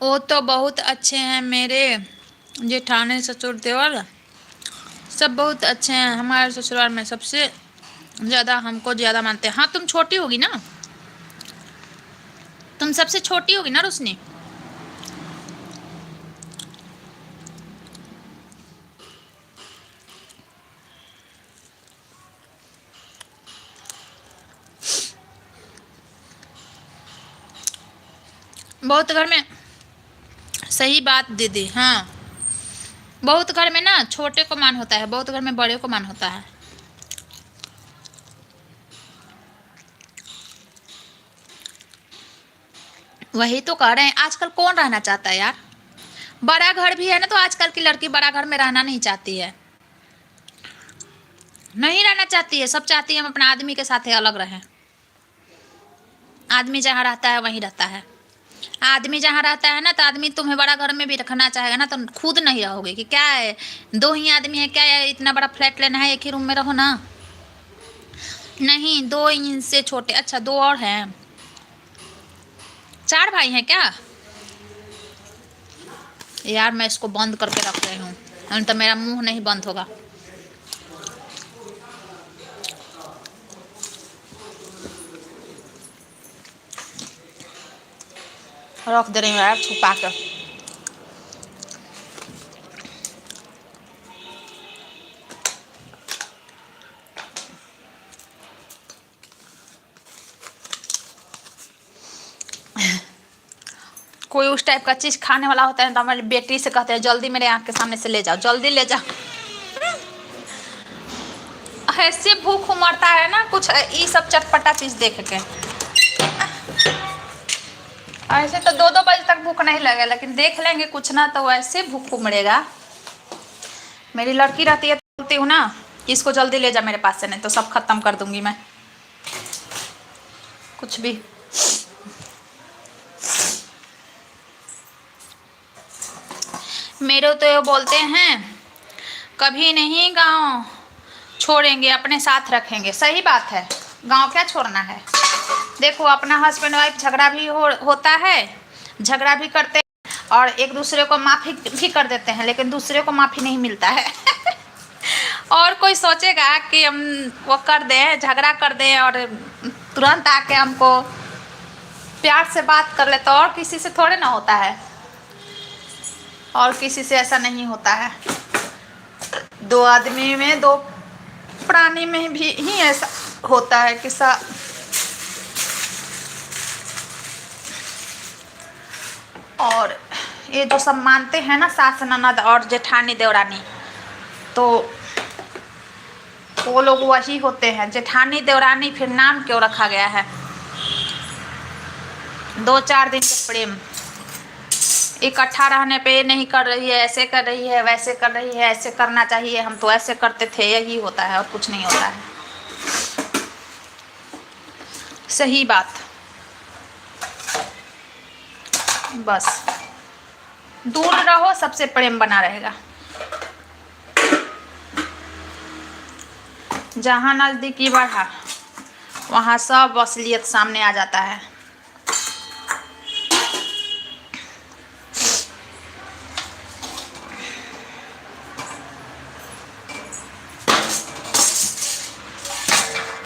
वो तो बहुत अच्छे हैं मेरे जेठानी ससुर देवर, सब बहुत अच्छे हैं। हमारे ससुराल में सबसे ज़्यादा हमको ज़्यादा मानते हैं। हाँ तुम छोटी होगी ना, तुम सबसे छोटी होगी ना रोशनी। बहुत घर में सही बात दीदी, हाँ बहुत घर में ना छोटे को मान होता है, बहुत घर में बड़े को मान होता है। वही तो कह रहे हैं, आजकल कौन रहना चाहता है यार। बड़ा घर भी है ना, तो आजकल की लड़की बड़ा घर में रहना नहीं चाहती है, नहीं रहना चाहती है। सब चाहती है हम अपना आदमी के साथ अलग रहें। आदमी जहाँ रहता है वहीं रहता है। आदमी जहाँ रहता है ना, तो आदमी तुम्हें बड़ा घर में भी रखना चाहेगा ना, तो खुद नहीं रहोगे कि क्या है, दो ही आदमी है क्या है, इतना बड़ा फ्लैट लेना है, एक ही रूम में रहो ना। नहीं, दो इनसे छोटे, अच्छा दो और हैं, 4 भाई हैं क्या? यार मैं इसको बंद करके रख रही हूँ, नहीं तो मेरा मुंह नहीं बंद होगा। रख दे रही हूँ यार छुपा कर। कोई उस टाइप का चीज़ खाने वाला होता है तो हमारी बेटी से कहते हैं जल्दी मेरे आँख के सामने से ले जाओ, जल्दी ले जाओ। ऐसे भूख उमड़ता है ना कुछ ये सब चटपटा चीज़ देख के। ऐसे तो 2-2 बजे तक भूख नहीं लगेगा, लेकिन देख लेंगे कुछ ना तो वैसे भूख उमड़ेगा। मेरी लड़की रहती है तो बोलती हूँ ना कि इसको जल्दी ले जा मेरे पास से, नहीं तो सब खत्म कर दूंगी मैं, कुछ भी। मेरे तो ये बोलते हैं कभी नहीं गांव छोड़ेंगे, अपने साथ रखेंगे। सही बात है, गांव क्या छोड़ना है। देखो अपना हस्बैंड वाइफ झगड़ा भी होता है, झगड़ा भी करते हैं और एक दूसरे को माफ़ी भी कर देते हैं, लेकिन दूसरे को माफ़ी नहीं मिलता है। और कोई सोचेगा कि हम वो कर दें, झगड़ा कर दें और तुरंत आके हमको प्यार से बात कर ले, तो और किसी से थोड़े ना होता है, और किसी से ऐसा नहीं होता है। दो आदमी में, दो प्राणी में भी ही ऐसा होता है कि और ये जो सब मानते हैं ना सास ननद और जेठानी देवरानी, तो वो लोग वही होते हैं जेठानी देवरानी। फिर नाम क्यों रखा गया है? 2-4 दिन के प्रेम, इकट्ठा रहने पे नहीं कर रही है, ऐसे कर रही है, वैसे कर रही है, ऐसे करना चाहिए, हम तो ऐसे करते थे, यही होता है और कुछ नहीं होता है। सही बात, बस दूर रहो, सबसे प्रेम बना रहेगा। जहाँ नज़दीकी बढ़ा वहाँ सब असलियत सामने आ जाता है।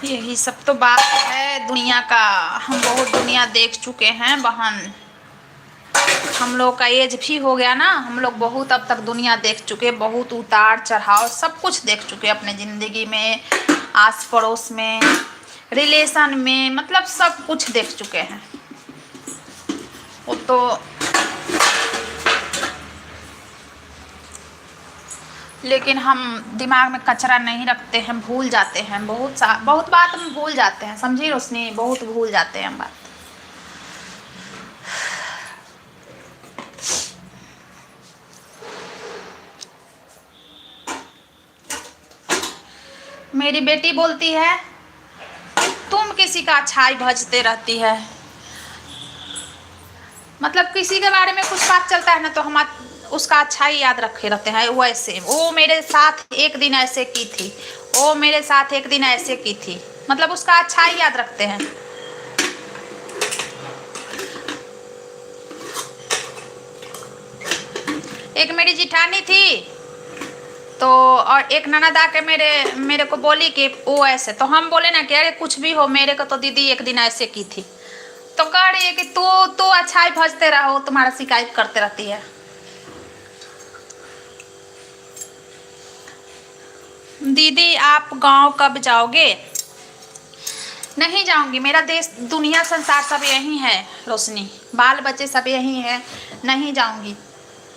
यही सब तो बात है दुनिया का। हम बहुत दुनिया देख चुके हैं बहन, हम लोग का एज भी हो गया ना, हम लोग बहुत अब तक दुनिया देख चुके, बहुत उतार चढ़ाव सब कुछ देख चुके अपने ज़िंदगी में, आस पड़ोस में, रिलेशन में, मतलब सब कुछ देख चुके हैं। वो तो लेकिन हम दिमाग में कचरा नहीं रखते हैं, भूल जाते हैं, बहुत बात हम भूल जाते हैं, समझी रोशनी, बहुत भूल जाते हैं हम बात। मेरी बेटी बोलती है तुम किसी का अच्छाई भजते रहती है, मतलब किसी के बारे में कुछ बात चलता है ना तो हम उसका अच्छाई याद रखे रहते हैं। वैसे वो मेरे साथ एक दिन ऐसे की थी, वो मेरे साथ एक दिन ऐसे की थी, मतलब उसका अच्छाई याद रखते हैं। एक मेरी जिठानी थी तो, और एक ननद आके मेरे को बोली कि वो ऐसे, तो हम बोले ना कि अरे कुछ भी हो, मेरे को तो दीदी एक दिन ऐसे की थी। तो कह रही है कि तू अच्छाई भजते रहो, तुम्हारा शिकायत करते रहती है। दीदी आप गांव कब जाओगे? नहीं जाऊंगी, मेरा देश दुनिया संसार सब यही है रोशनी, बाल बच्चे सब यही है, नहीं जाऊंगी।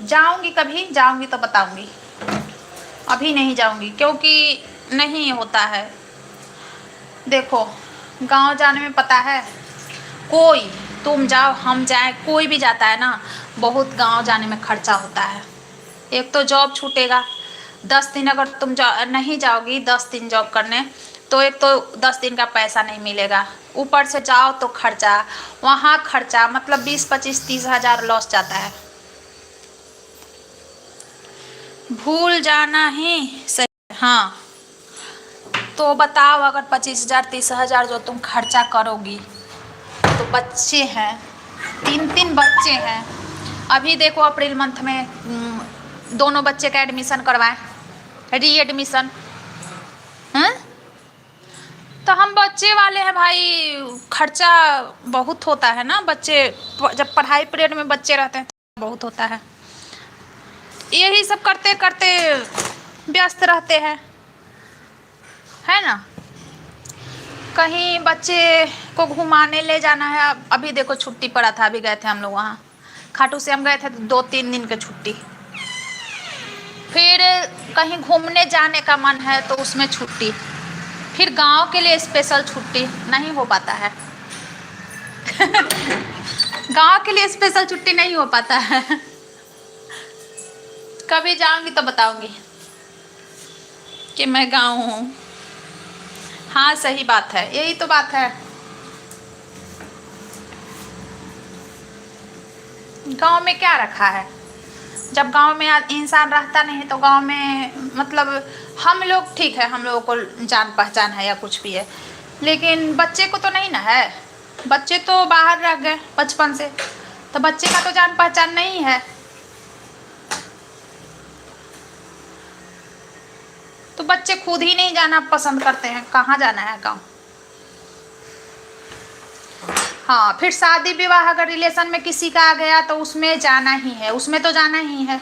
जाऊंगी कभी, जाऊंगी तो बताऊंगी, अभी नहीं जाऊंगी क्योंकि नहीं होता है। देखो गांव जाने में पता है, कोई तुम जाओ हम जाए, कोई भी जाता है ना, बहुत गांव जाने में खर्चा होता है। एक तो जॉब छूटेगा, 10 दिन अगर तुम नहीं जाओगी 10 दिन जॉब करने, तो एक तो 10 दिन का पैसा नहीं मिलेगा, ऊपर से जाओ तो खर्चा, वहाँ खर्चा, मतलब 20, 25, 30 हजार लॉस जाता है। भूल जाना ही सही। हाँ तो बताओ, अगर 25,000 30,000 जो तुम खर्चा करोगी, तो बच्चे हैं, 3 बच्चे हैं। अभी देखो अप्रैल मंथ में दोनों बच्चे का एडमिशन करवाएं, री एडमिशन हैं, तो हम बच्चे वाले हैं भाई, खर्चा बहुत होता है ना। बच्चे जब पढ़ाई पीरियड में बच्चे रहते हैं तो बहुत होता है। यही सब करते करते व्यस्त रहते हैं, है ना। कहीं बच्चे को घुमाने ले जाना है, अभी देखो छुट्टी पड़ा था, अभी गए थे हम लोग वहाँ खाटू से, हम गए थे 2-3 दिन की छुट्टी। फिर कहीं घूमने जाने का मन है तो उसमें छुट्टी, फिर गांव के लिए स्पेशल छुट्टी नहीं हो पाता है। गांव के लिए स्पेशल छुट्टी नहीं हो पाता है। कभी जाऊंगी तो बताऊंगी कि मैं गांव हूँ। हाँ सही बात है, यही तो बात है। गांव में क्या रखा है, जब गांव में इंसान रहता नहीं है तो गांव में, मतलब हम लोग ठीक है, हम लोगों को जान पहचान है या कुछ भी है, लेकिन बच्चे को तो नहीं ना है। बच्चे तो बाहर रह गए बचपन से, तो बच्चे का तो जान पहचान नहीं है। तो बच्चे खुद ही नहीं जाना पसंद करते हैं, कहाँ जाना है गांव। हाँ फिर शादी विवाह अगर रिलेशन में किसी का आ गया तो उसमें जाना ही है, उसमें तो जाना ही है।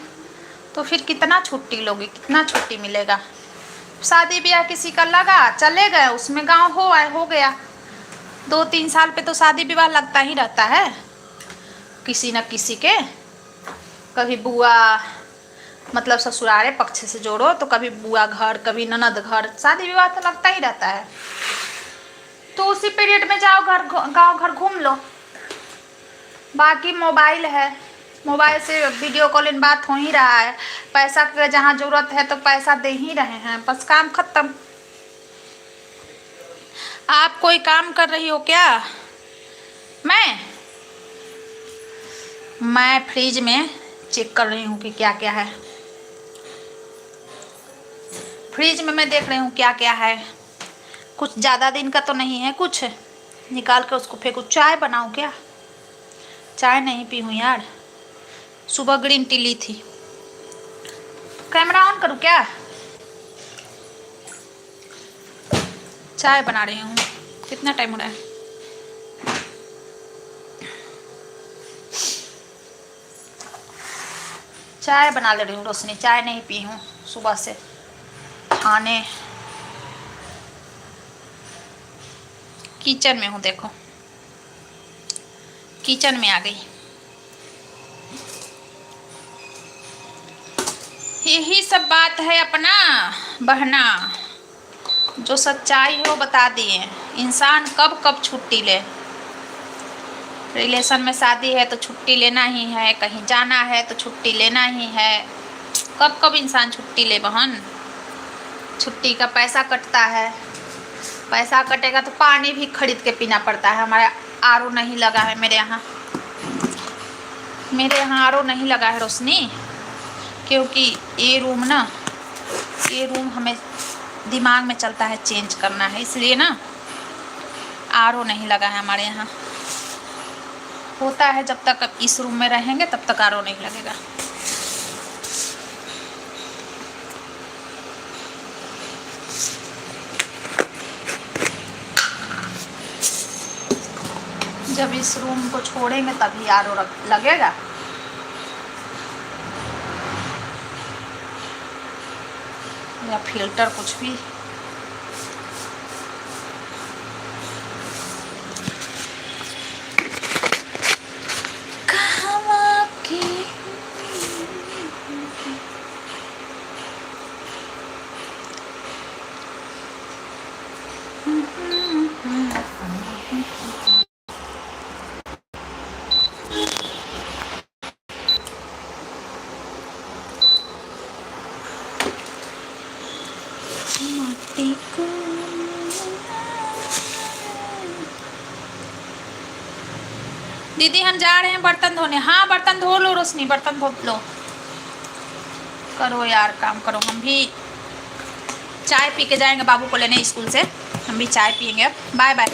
तो फिर कितना छुट्टी लोगे, कितना छुट्टी मिलेगा। शादी ब्याह किसी का लगा, चले गए, उसमें गांव हो गया। 2-3 साल पे तो शादी विवाह लगता ही रहता है किसी न किसी के। कभी बुआ, मतलब ससुरारे पक्ष से जोड़ो तो कभी बुआ घर, कभी ननद घर, शादी विवाह तो लगता ही रहता है। तो उसी पीरियड में जाओ गांव घर घूम लो। बाकी मोबाइल है, मोबाइल से वीडियो कॉलिंग बात हो ही रहा है, पैसा का जहाँ जरूरत है तो पैसा दे ही रहे हैं, बस काम खत्म। आप कोई काम कर रही हो क्या? मैं फ्रिज में चेक कर रही हूँ कि क्या क्या है। फ्रिज में मैं देख रही हूँ क्या क्या है, कुछ ज़्यादा दिन का तो नहीं है, कुछ निकाल कर उसको फेंकूँ। चाय बनाऊँ क्या? चाय नहीं पी हूँ यार, सुबह ग्रीन टी ली थी। कैमरा ऑन करूँ क्या? चाय बना रही हूँ, कितना टाइम हो रहा है? चाय बना ले रही हूँ रोशनी, चाय नहीं पी हूँ सुबह से। खाने किचन में हूँ, देखो किचन में आ गई। यही सब बात है अपना बहना, जो सच्चाई है वो बता दिए। इंसान कब कब छुट्टी ले, रिलेशन में शादी है तो छुट्टी लेना ही है, कहीं जाना है तो छुट्टी लेना ही है। कब कब इंसान छुट्टी ले बहन। छुट्टी का पैसा कटता है, पैसा कटेगा तो पानी भी खरीद के पीना पड़ता है। हमारे आरओ नहीं लगा है मेरे यहाँ आरओ नहीं लगा है रोशनी, क्योंकि ये रूम ना, ये रूम हमें दिमाग में चलता है चेंज करना है, इसलिए ना आरओ नहीं लगा है हमारे यहाँ। होता है जब तक इस रूम में रहेंगे तब तक आरओ नहीं लगेगा। जब इस रूम को छोड़ेंगे तभी आरओ लगेगा। या फिल्टर कुछ भी। दीदी हम जा रहे हैं बर्तन धोने। हाँ बर्तन धो लो रोशनी, बर्तन धो लो, करो यार काम करो। हम भी चाय पी के जाएंगे बाबू को लेने स्कूल से, हम भी चाय पियेंगे। Bye bye.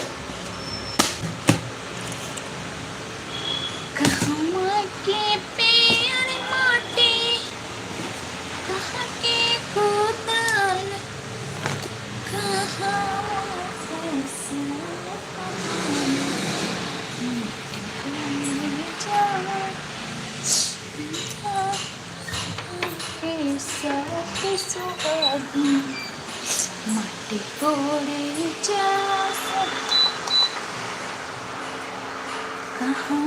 माटी कोड़े जैसा कहाँ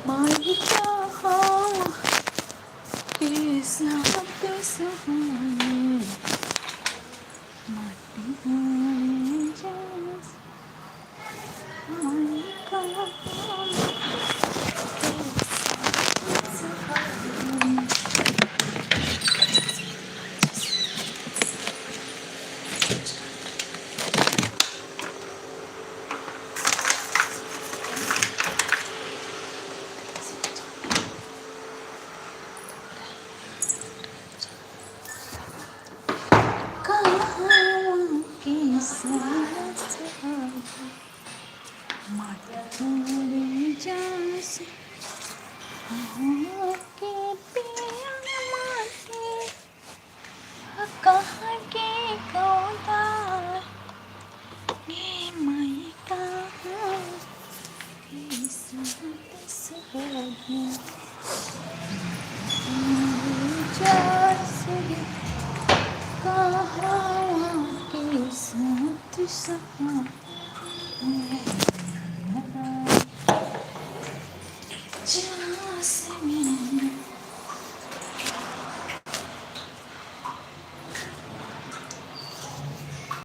माटी कहाँ कैसा कैसा माटी कोड़े जैसा